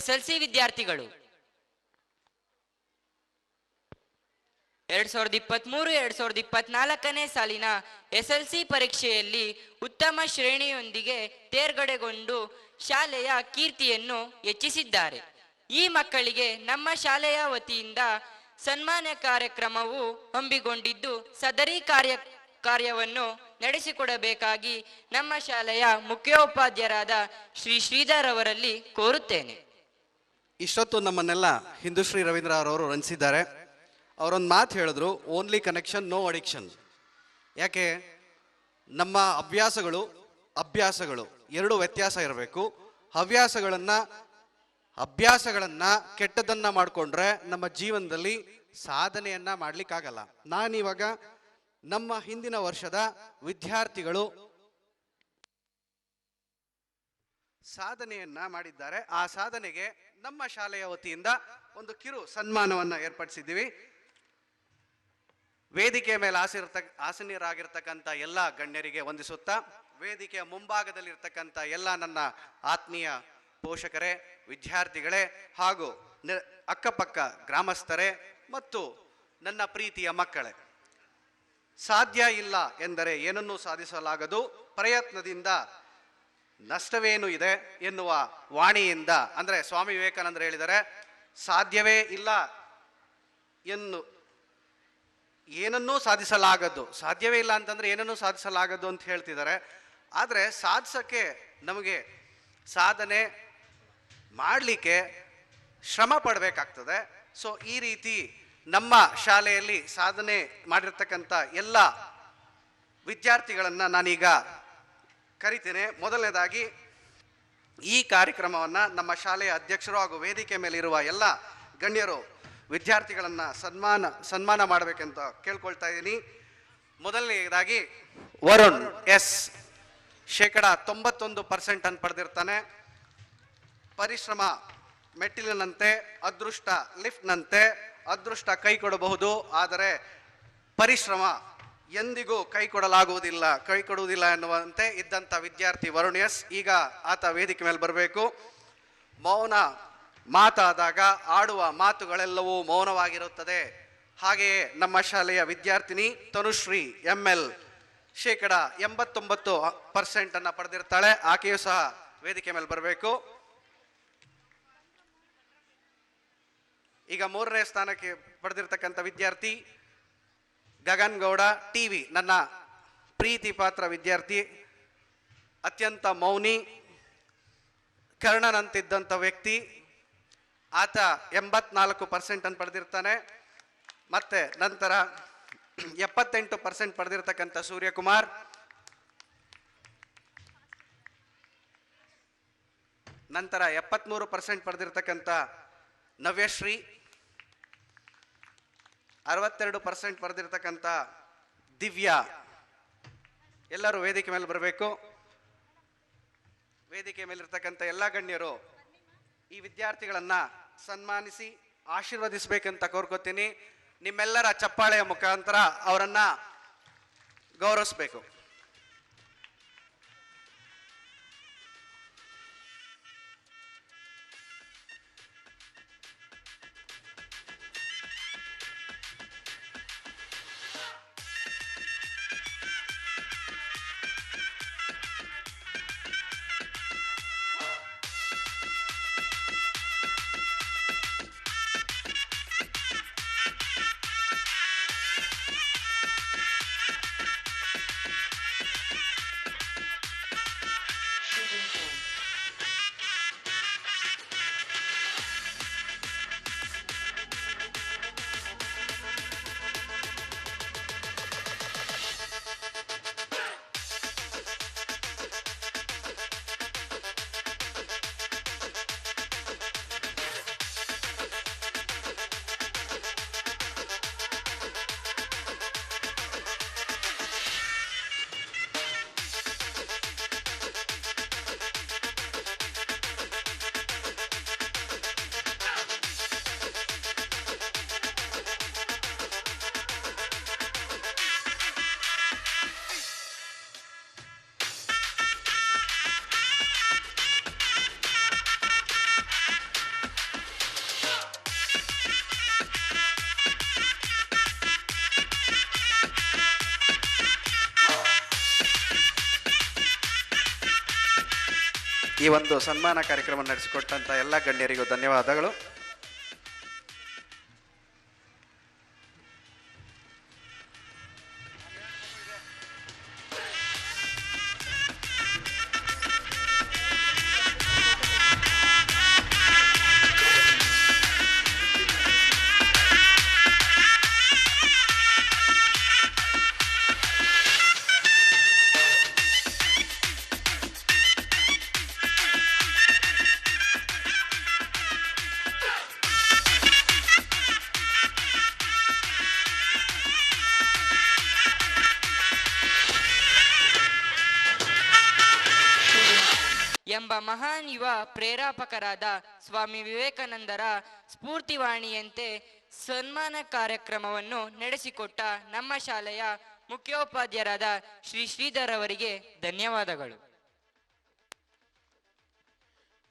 SLC ವಿದ್ಯಾರ್ಥಿಗಳು. 2023-2024ನೇ ಸಾಲಿನ SLC ಪರೀಕ್ಷೆಯಲ್ಲಿ ಉತ್ತಮ ಶ್ರೇಣಿಯೊಂದಿಗೆ ತೇರ್ಗಡೆಗೊಂಡು ಶಾಲೆಯ ಕೀರ್ತಿಯನ್ನು ಹೆಚ್ಚಿಸಿದ್ದಾರೆ. ಈ ಮಕ್ಕಳಿಗೆ ನಮ್ಮ ಶಾಲೆಯ ವತಿಯಿಂದ ಸನ್ಮಾನ ಕಾರ್ಯಕ್ರಮವು ಹಮ್ಮಿಕೊಂಡಿದ್ದು, ಸದರಿ ಕಾರ್ಯವನ್ನು ನಡೆಸಿಕೊಡಬೇಕಾಗಿ ನಮ್ಮ ಶಾಲೆಯ ಮುಖ್ಯೋಪಾಧ್ಯಾಯರಾದ ಶ್ರೀ ಶ್ರೀಧರ್ ಅವರಲ್ಲಿ ಕೋರುತ್ತೇನೆ. ಇಷ್ಟೊತ್ತು ನಮ್ಮನ್ನೆಲ್ಲ ಹಿಂದೂಶ್ರೀ ರವೀಂದ್ರ ಅವರವರು ರಂಜಿಸಿದ್ದಾರೆ. ಅವರೊಂದು ಮಾತು ಹೇಳಿದ್ರು, ಓನ್ಲಿ ಕನೆಕ್ಷನ್ ನೋ ಅಡಿಕ್ಷನ್. ಯಾಕೆ? ನಮ್ಮ ಅಭ್ಯಾಸಗಳು ಎರಡು ವ್ಯತ್ಯಾಸ ಇರಬೇಕು. ಅಭ್ಯಾಸಗಳನ್ನು ಕೆಟ್ಟದನ್ನು ಮಾಡಿಕೊಂಡ್ರೆ ನಮ್ಮ ಜೀವನದಲ್ಲಿ ಸಾಧನೆಯನ್ನ ಮಾಡ್ಲಿಕ್ಕಾಗಲ್ಲ. ನಾನಿವಾಗ ನಮ್ಮ ಹಿಂದಿನ ವರ್ಷದ ವಿದ್ಯಾರ್ಥಿಗಳು ಸಾಧನೆಯನ್ನ ಮಾಡಿದ್ದಾರೆ. ಆ ಸಾಧನೆಗೆ ನಮ್ಮ ಶಾಲೆಯ ವತಿಯಿಂದ ಒಂದು ಕಿರು ಸನ್ಮಾನವನ್ನು ಏರ್ಪಡಿಸಿದ್ದೀವಿ. ವೇದಿಕೆಯ ಮೇಲೆ ಆಸೀನರಾಗಿರ್ತಕ್ಕಂಥ ಎಲ್ಲ ಗಣ್ಯರಿಗೆ ವಂದಿಸುತ್ತಾ, ವೇದಿಕೆಯ ಮುಂಭಾಗದಲ್ಲಿರ್ತಕ್ಕಂಥ ಎಲ್ಲ ನನ್ನ ಆತ್ಮೀಯ ಪೋಷಕರೇ, ವಿದ್ಯಾರ್ಥಿಗಳೇ ಹಾಗೂ ಅಕ್ಕಪಕ್ಕ ಗ್ರಾಮಸ್ಥರೇ ಮತ್ತು ನನ್ನ ಪ್ರೀತಿಯ ಮಕ್ಕಳೇ, ಸಾಧ್ಯ ಇಲ್ಲ ಎಂದರೆ ಏನನ್ನೂ ಸಾಧಿಸಲಾಗದು, ಪ್ರಯತ್ನದಿಂದ ನಷ್ಟವೇನು ಇದೆ ಎನ್ನುವ ವಾಣಿಯಿಂದ, ಅಂದರೆ ಸ್ವಾಮಿ ವಿವೇಕಾನಂದರು ಹೇಳಿದರೆ, ಸಾಧ್ಯವೇ ಇಲ್ಲ ಏನನ್ನೂ ಸಾಧಿಸಲಾಗದು. ಸಾಧ್ಯವೇ ಇಲ್ಲ ಅಂತಂದ್ರೆ ಏನನ್ನೂ ಸಾಧಿಸಲಾಗದು ಅಂತ ಹೇಳ್ತಿದ್ದಾರೆ. ಆದರೆ ಸಾಧಿಸೋಕ್ಕೆ ನಮಗೆ ಸಾಧನೆ ಮಾಡಲಿಕ್ಕೆ ಶ್ರಮ ಪಡಬೇಕಾಗ್ತದೆ. ಸೊ ಈ ರೀತಿ ನಮ್ಮ ಶಾಲೆಯಲ್ಲಿ ಸಾಧನೆ ಮಾಡಿರ್ತಕ್ಕಂಥ ಎಲ್ಲ ವಿದ್ಯಾರ್ಥಿಗಳನ್ನು ನಾನೀಗ ಕರಿತೇನೆ. ಮೊದಲನೇದಾಗಿ ಈ ಕಾರ್ಯಕ್ರಮವನ್ನು ನಮ್ಮ ಶಾಲೆಯ ಅಧ್ಯಕ್ಷರು ಹಾಗೂ ವೇದಿಕೆ ಮೇಲಿರುವ ಎಲ್ಲ ಗಣ್ಯರು ವಿದ್ಯಾರ್ಥಿಗಳನ್ನು ಸನ್ಮಾನ ಮಾಡಬೇಕಂತ ಕೇಳ್ಕೊಳ್ತಾ ಇದ್ದೀನಿ. ಮೊದಲನೇದಾಗಿ ವರುಣ್ ಎಸ್, 91% ಅನ್ನು ಪಡೆದಿರ್ತಾನೆ. ಪರಿಶ್ರಮ ಮೆಟ್ಟಿಲಿನಂತೆ, ಅದೃಷ್ಟ ಲಿಫ್ಟ್ನಂತೆ. ಅದೃಷ್ಟ ಕೈ ಕೊಡಬಹುದು, ಆದರೆ ಪರಿಶ್ರಮ ಎಂದಿಗೂ ಕೈ ಕೊಡುವುದಿಲ್ಲ ಎನ್ನುವಂತೆ ಇದ್ದಂಥ ವಿದ್ಯಾರ್ಥಿ ವರುಣ್ ಎಸ್. ಈಗ ಆತ ವೇದಿಕೆ ಮೇಲೆ ಬರಬೇಕು. ಮೌನ ಮಾತಾದಾಗ ಆಡುವ ಮಾತುಗಳೆಲ್ಲವೂ ಮೌನವಾಗಿರುತ್ತದೆ. ಹಾಗೆಯೇ ನಮ್ಮ ಶಾಲೆಯ ವಿದ್ಯಾರ್ಥಿನಿ ತನುಶ್ರೀ ML 89% ಅನ್ನು ಪಡೆದಿರ್ತಾಳೆ. ಆಕೆಯೂ ಸಹ ವೇದಿಕೆ ಮೇಲೆ ಬರಬೇಕು. ಈಗ 3ನೇ ಸ್ಥಾನಕ್ಕೆ ಪಡೆದಿರ್ತಕ್ಕಂಥ ವಿದ್ಯಾರ್ಥಿ ಗಗನ್ ಗೌಡ TV, ನನ್ನ ಪ್ರೀತಿ ಪಾತ್ರ ವಿದ್ಯಾರ್ಥಿ, ಅತ್ಯಂತ ಮೌನಿ, ಕರ್ಣನಂತಿದ್ದಂಥ ವ್ಯಕ್ತಿ. ಆತ 84% ಅನ್ನು ಪಡೆದಿರ್ತಾನೆ. ಮತ್ತೆ ನಂತರ 78% ಪಡೆದಿರ್ತಕ್ಕಂಥ ಸೂರ್ಯಕುಮಾರ್, ನಂತರ 73% ಪಡೆದಿರ್ತಕ್ಕಂಥ ನವ್ಯಶ್ರೀ, 62% ಪಡೆದಿರ್ತಕ್ಕಂಥ ದಿವ್ಯಾ. ಎಲ್ಲರೂ ವೇದಿಕೆ ಮೇಲೆ ಬರಬೇಕು. ವೇದಿಕೆ ಮೇಲಿರ್ತಕ್ಕಂಥ ಎಲ್ಲ ಗಣ್ಯರು ಈ ವಿದ್ಯಾರ್ಥಿಗಳನ್ನ ಸನ್ಮಾನಿಸಿ ಆಶೀರ್ವದಿಸಬೇಕಂತ ಕೋರ್ಕೋತೀನಿ. ನಿಮ್ಮೆಲ್ಲರ ಚಪ್ಪಾಳೆಯ ಮುಖಾಂತರ ಅವರನ್ನ ಗೌರವಿಸಬೇಕು. ಈ ಒಂದು ಸನ್ಮಾನ ಕಾರ್ಯಕ್ರಮ ನಡೆಸಿಕೊಟ್ಟಂತ ಎಲ್ಲ ಗಣ್ಯರಿಗೂ ಧನ್ಯವಾದಗಳು. ಎಂಬ ಮಹಾನ್ ಯುವ ಪ್ರೇರೇಪಕರಾದ ಸ್ವಾಮಿ ವಿವೇಕಾನಂದರ ಸ್ಫೂರ್ತಿವಾಣಿಯಂತೆ ಸನ್ಮಾನ ಕಾರ್ಯಕ್ರಮವನ್ನು ನಡೆಸಿಕೊಟ್ಟ ನಮ್ಮ ಶಾಲೆಯ ಮುಖ್ಯೋಪಾಧ್ಯಾಯರಾದ ಶ್ರೀ ಶ್ರೀಧರ್ ಅವರಿಗೆ ಧನ್ಯವಾದಗಳು.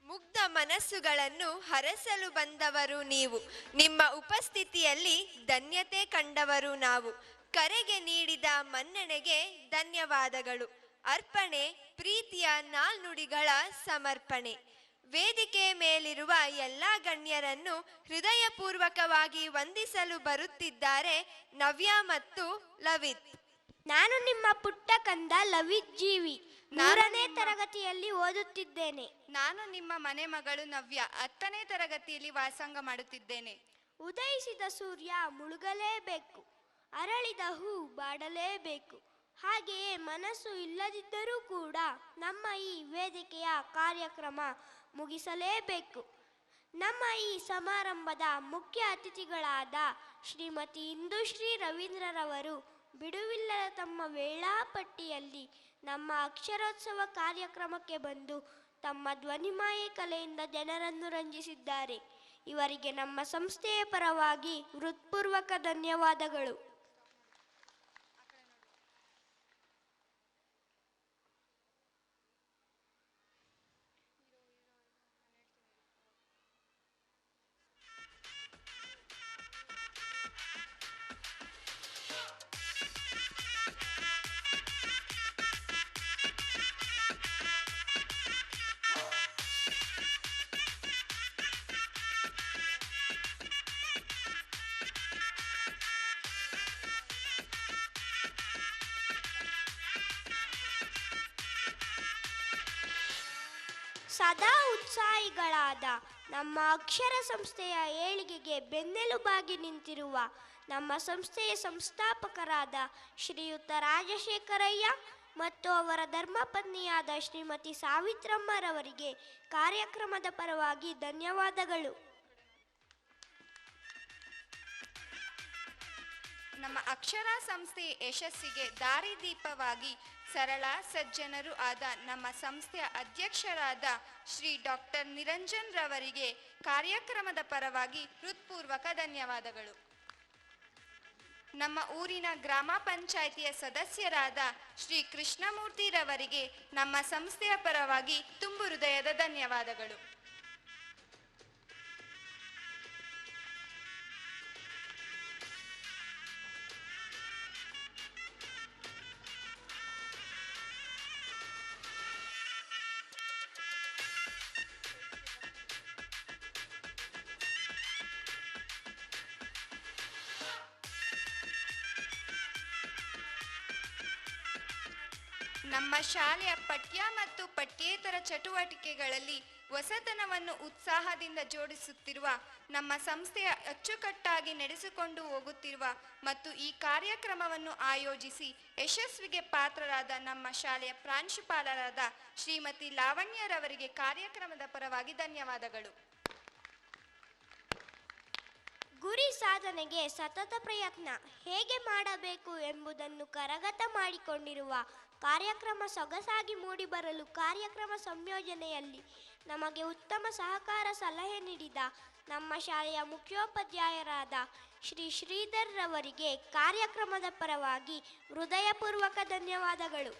ಮುಗ್ಧ ಮನಸ್ಸುಗಳನ್ನು ಹರಸಲು ಬಂದವರು ನೀವು. ನಿಮ್ಮ ಉಪಸ್ಥಿತಿಯಲ್ಲಿ ಧನ್ಯತೆ ಕಂಡವರು ನಾವು. ಕರೆಗೆ ನೀಡಿದ ಮನ್ನಣೆಗೆ ಧನ್ಯವಾದಗಳು. ಅರ್ಪಣೆ ಪ್ರೀತಿಯ ನಾಲ್ನುಡಿಗಳ ಸಮರ್ಪಣೆ. ವೇದಿಕೆ ಮೇಲಿರುವ ಎಲ್ಲ ಗಣ್ಯರನ್ನು ಹೃದಯಪೂರ್ವಕವಾಗಿ ವಂದಿಸಲು ಬರುತ್ತಿದ್ದಾರೆ ನವ್ಯ ಮತ್ತು ಲವಿತ್. ನಾನು ನಿಮ್ಮ ಪುಟ್ಟ ಕಂದ ಲವಿತ್ ಜೀವಿ, 3ನೇ ತರಗತಿಯಲ್ಲಿ ಓದುತ್ತಿದ್ದೇನೆ. ನಾನು ನಿಮ್ಮ ಮನೆ ಮಗಳು ನವ್ಯ, 10ನೇ ತರಗತಿಯಲ್ಲಿ ವ್ಯಾಸಂಗ ಮಾಡುತ್ತಿದ್ದೇನೆ. ಉದಯಿಸಿದ ಸೂರ್ಯ ಮುಳುಗಲೇಬೇಕು, ಅರಳಿದ ಹೂ ಬಾಡಲೇಬೇಕು. ಹಾಗೆಯೇ ಮನಸ್ಸು ಇಲ್ಲದಿದ್ದರೂ ಕೂಡ ನಮ್ಮ ಈ ವೇದಿಕೆಯ ಕಾರ್ಯಕ್ರಮ ಮುಗಿಸಲೇಬೇಕು. ನಮ್ಮ ಈ ಸಮಾರಂಭದ ಮುಖ್ಯ ಅತಿಥಿಗಳಾದ ಶ್ರೀಮತಿ ಇಂದುಶ್ರೀ ರವೀಂದ್ರರವರು ಬಿಡುವಿಲ್ಲದ ತಮ್ಮ ವೇಳಾಪಟ್ಟಿಯಲ್ಲಿ ನಮ್ಮ ಅಕ್ಷರೋತ್ಸವ ಕಾರ್ಯಕ್ರಮಕ್ಕೆ ಬಂದು ತಮ್ಮ ಧ್ವನಿಮಾಯೆ ಕಲೆಯಿಂದ ಜನರನ್ನು ರಂಜಿಸಿದ್ದಾರೆ. ಇವರಿಗೆ ನಮ್ಮ ಸಂಸ್ಥೆಯ ಪರವಾಗಿ ಹೃತ್ಪೂರ್ವಕ ಧನ್ಯವಾದಗಳು. ಸದಾ ಉತ್ಸಾಹಿಗಳಾದ ನಮ್ಮ ಅಕ್ಷರ ಸಂಸ್ಥೆಯ ಏಳಿಗೆಗೆ ಬೆನ್ನೆಲುಬಾಗಿ ನಿಂತಿರುವ ನಮ್ಮ ಸಂಸ್ಥೆಯ ಸಂಸ್ಥಾಪಕರಾದ ಶ್ರೀಯುತ ರಾಜಶೇಖರಯ್ಯ ಮತ್ತು ಅವರ ಧರ್ಮಪತ್ನಿಯಾದ ಶ್ರೀಮತಿ ಸಾವಿತ್ರಮ್ಮರವರಿಗೆ ಕಾರ್ಯಕ್ರಮದ ಪರವಾಗಿ ಧನ್ಯವಾದಗಳು. ನಮ್ಮ ಅಕ್ಷರ ಸಂಸ್ಥೆಯ ಯಶಸ್ಸಿಗೆ ದಾರಿದೀಪವಾಗಿ ಸರಳ ಸಜ್ಜನರು ಆದ ನಮ್ಮ ಸಂಸ್ಥೆಯ ಅಧ್ಯಕ್ಷರಾದ ಶ್ರೀ ಡಾಕ್ಟರ್ ನಿರಂಜನ್ ರವರಿಗೆ ಕಾರ್ಯಕ್ರಮದ ಪರವಾಗಿ ಹೃತ್ಪೂರ್ವಕ ಧನ್ಯವಾದಗಳು. ನಮ್ಮ ಊರಿನ ಗ್ರಾಮ ಪಂಚಾಯಿತಿಯ ಸದಸ್ಯರಾದ ಶ್ರೀ ಕೃಷ್ಣಮೂರ್ತಿರವರಿಗೆ ನಮ್ಮ ಸಂಸ್ಥೆಯ ಪರವಾಗಿ ತುಂಬು ಹೃದಯದ ಧನ್ಯವಾದಗಳು. ನಮ್ಮ ಶಾಲೆಯ ಪಠ್ಯ ಮತ್ತು ಪಠ್ಯೇತರ ಚಟುವಟಿಕೆಗಳಲ್ಲಿ ಹೊಸತನವನ್ನು ಉತ್ಸಾಹದಿಂದ ಜೋಡಿಸುತ್ತಿರುವ ನಮ್ಮ ಸಂಸ್ಥೆಯ ಅಚ್ಚುಕಟ್ಟಾಗಿ ನಡೆಸಿಕೊಂಡು ಹೋಗುತ್ತಿರುವ ಮತ್ತು ಈ ಕಾರ್ಯಕ್ರಮವನ್ನು ಆಯೋಜಿಸಿ ಯಶಸ್ವಿಗೆ ಪಾತ್ರರಾದ ನಮ್ಮ ಶಾಲೆಯ ಪ್ರಾಂಶುಪಾಲರಾದ ಶ್ರೀಮತಿ ಲಾವಣ್ಯರವರಿಗೆ ಕಾರ್ಯಕ್ರಮದ ಪರವಾಗಿ ಧನ್ಯವಾದಗಳು. ಗುರಿ ಸಾಧನೆಗೆ ಸತತ ಪ್ರಯತ್ನ ಹೇಗೆ ಮಾಡಬೇಕು ಎಂಬುದನ್ನು ಕರಗತ ಮಾಡಿಕೊಂಡಿರುವ ಕಾರ್ಯಕ್ರಮ ಸೊಗಸಾಗಿ ಮೂಡಿಬರಲು ಕಾರ್ಯಕ್ರಮ ಸಂಯೋಜನೆಯಲ್ಲಿ ನಮಗೆ ಉತ್ತಮ ಸಹಕಾರ ಸಲಹೆ ನೀಡಿದ ನಮ್ಮ ಶಾಲೆಯ ಮುಖ್ಯೋಪಾಧ್ಯಾಯರಾದ ಶ್ರೀ ಶ್ರೀಧರ್ ರವರಿಗೆ ಕಾರ್ಯಕ್ರಮದ ಪರವಾಗಿ ಹೃದಯಪೂರ್ವಕ ಧನ್ಯವಾದಗಳು.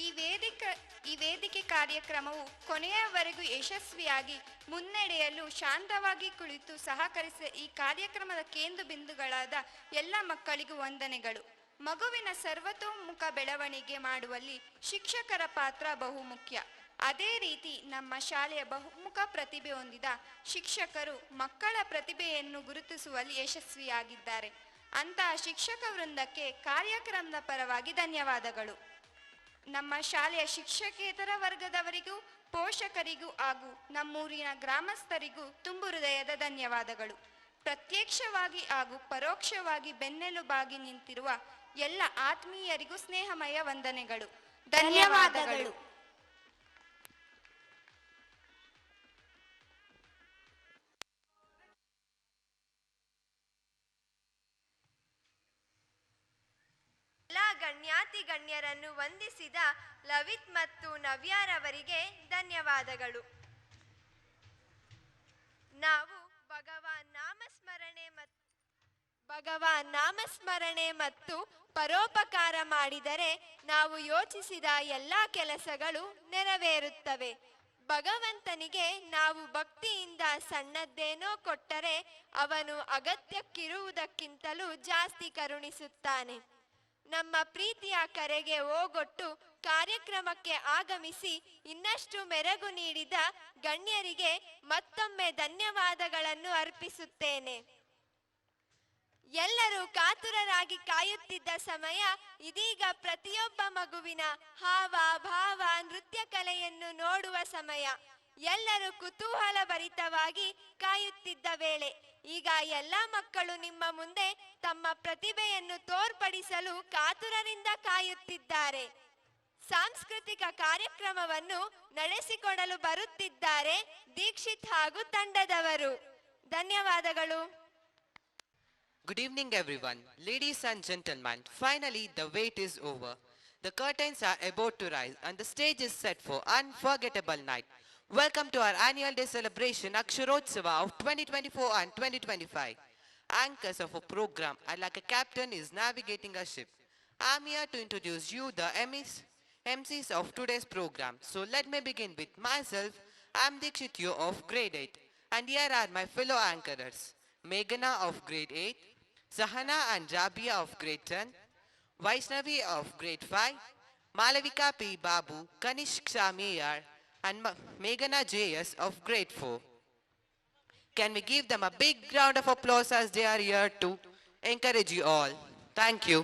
ಈ ವೇದಿಕೆ ಕಾರ್ಯಕ್ರಮವು ಕೊನೆಯವರೆಗೂ ಯಶಸ್ವಿಯಾಗಿ ಮುನ್ನಡೆಯಲು ಶಾಂತವಾಗಿ ಕುಳಿತು ಸಹಕರಿಸಿದ ಈ ಕಾರ್ಯಕ್ರಮದ ಕೇಂದ್ರ ಬಿಂದುಗಳಾದ ಎಲ್ಲ ಮಕ್ಕಳಿಗೂ ವಂದನೆಗಳು. ಮಗುವಿನ ಸರ್ವತೋಮುಖ ಬೆಳವಣಿಗೆ ಮಾಡುವಲ್ಲಿ ಶಿಕ್ಷಕರ ಪಾತ್ರ ಬಹುಮುಖ್ಯ. ಅದೇ ರೀತಿ ನಮ್ಮ ಶಾಲೆಯ ಬಹುಮುಖ ಪ್ರತಿಭೆ ಹೊಂದಿದ ಶಿಕ್ಷಕರು ಮಕ್ಕಳ ಪ್ರತಿಭೆಯನ್ನು ಗುರುತಿಸುವಲ್ಲಿ ಯಶಸ್ವಿಯಾಗಿದ್ದಾರೆ. ಅಂತಹ ಶಿಕ್ಷಕ ವೃಂದಕ್ಕೆ ಕಾರ್ಯಕ್ರಮದ ಪರವಾಗಿ ಧನ್ಯವಾದಗಳು. ನಮ್ಮ ಶಾಲೆಯ ಶಿಕ್ಷಕೇತರ ವರ್ಗದವರಿಗೂ ಪೋಷಕರಿಗೂ ಹಾಗೂ ನಮ್ಮೂರಿನ ಗ್ರಾಮಸ್ಥರಿಗೂ ತುಂಬು ಹೃದಯದ ಧನ್ಯವಾದಗಳು. ಪ್ರತ್ಯಕ್ಷವಾಗಿ ಹಾಗೂ ಪರೋಕ್ಷವಾಗಿ ಬೆನ್ನೆಲುಬಾಗಿ ನಿಂತಿರುವ ಎಲ್ಲ ಆತ್ಮೀಯರಿಗೂ ಸ್ನೇಹಮಯ ವಂದನೆಗಳು. ಧನ್ಯವಾದಗಳು. ಎಲ್ಲ ಗಣ್ಯಾತಿ ಗಣ್ಯರನ್ನು ವಂದಿಸಿದ ಲವಿತ್ ಮತ್ತು ನವ್ಯಾರವರಿಗೆ ಧನ್ಯವಾದಗಳು. ನಾವು ಭಗವಾನ್ ನಾಮಸ್ಮರಣೆ ಮತ್ತು ಪರೋಪಕಾರ ಮಾಡಿದರೆ ನಾವು ಯೋಚಿಸಿದ ಎಲ್ಲ ಕೆಲಸಗಳು ನೆರವೇರುತ್ತವೆ. ಭಗವಂತನಿಗೆ ನಾವು ಭಕ್ತಿಯಿಂದ ಸಣ್ಣದ್ದೇನೋ ಕೊಟ್ಟರೆ ಅವನು ಅಗತ್ಯಕ್ಕಿರುವುದಕ್ಕಿಂತಲೂ ಜಾಸ್ತಿ ಕರುಣಿಸುತ್ತಾನೆ. ನಮ್ಮ ಪ್ರೀತಿಯ ಕರೆಗೆ ಓಗೊಟ್ಟು ಕಾರ್ಯಕ್ರಮಕ್ಕೆ ಆಗಮಿಸಿ ಇನ್ನಷ್ಟು ಮೆರಗು ನೀಡಿದ ಗಣ್ಯರಿಗೆ ಮತ್ತೊಮ್ಮೆ ಧನ್ಯವಾದಗಳನ್ನು ಅರ್ಪಿಸುತ್ತೇನೆ. ಎಲ್ಲರೂ ಕಾತುರರಾಗಿ ಕಾಯುತ್ತಿದ್ದ ಸಮಯ ಇದೀಗ ಪ್ರತಿಯೊಬ್ಬ ಮಗುವಿನ ಹಾವ ಭಾವ ನೃತ್ಯ ಕಲೆಯನ್ನು ನೋಡುವ ಸಮಯ. ಎಲ್ಲರೂ ಕುತೂಹಲ ಭರಿತವಾಗಿ ಕಾಯುತ್ತಿದ್ದ ವೇಳೆ ಈಗ ಎಲ್ಲ ಮಕ್ಕಳು ನಿಮ್ಮ ಮುಂದೆ ತಮ್ಮ ಪ್ರತಿಭೆಯನ್ನು ತೋರ್ಪಡಿಸಲು ಕಾತುರರಿಂದ ಕಾಯುತ್ತಿದ್ದಾರೆ. ಸಾಂಸ್ಕೃತಿಕ ಕಾರ್ಯಕ್ರಮವನ್ನು ನಡೆಸಿಕೊಡಲು ಬರುತ್ತಿದ್ದಾರೆ ದೀಕ್ಷಿತ್ ಹಾಗೂ ತಂಡದವರು. ಧನ್ಯವಾದಗಳು. Good evening everyone, ladies and gentlemen, finally the wait is over. The curtains are about to rise and the stage is set for unforgettable night. Welcome to our annual day celebration Aksharotsava of 2024 and 2025. Anchors of a program are like a captain is navigating a ship. I'm here to introduce you the MCs of today's program. So let me begin with myself. I'm Dikshit Yo of grade 8 and here are my fellow anchors. Meghana of grade 8, Sahana and Rabia of grade 10, Vaishnavi of grade 5, Malavika P. Babu, Kanishk Shamiyar and Meghana JS of grade 4. Can we give them a big round of applause as they are here to encourage you all? Thank you.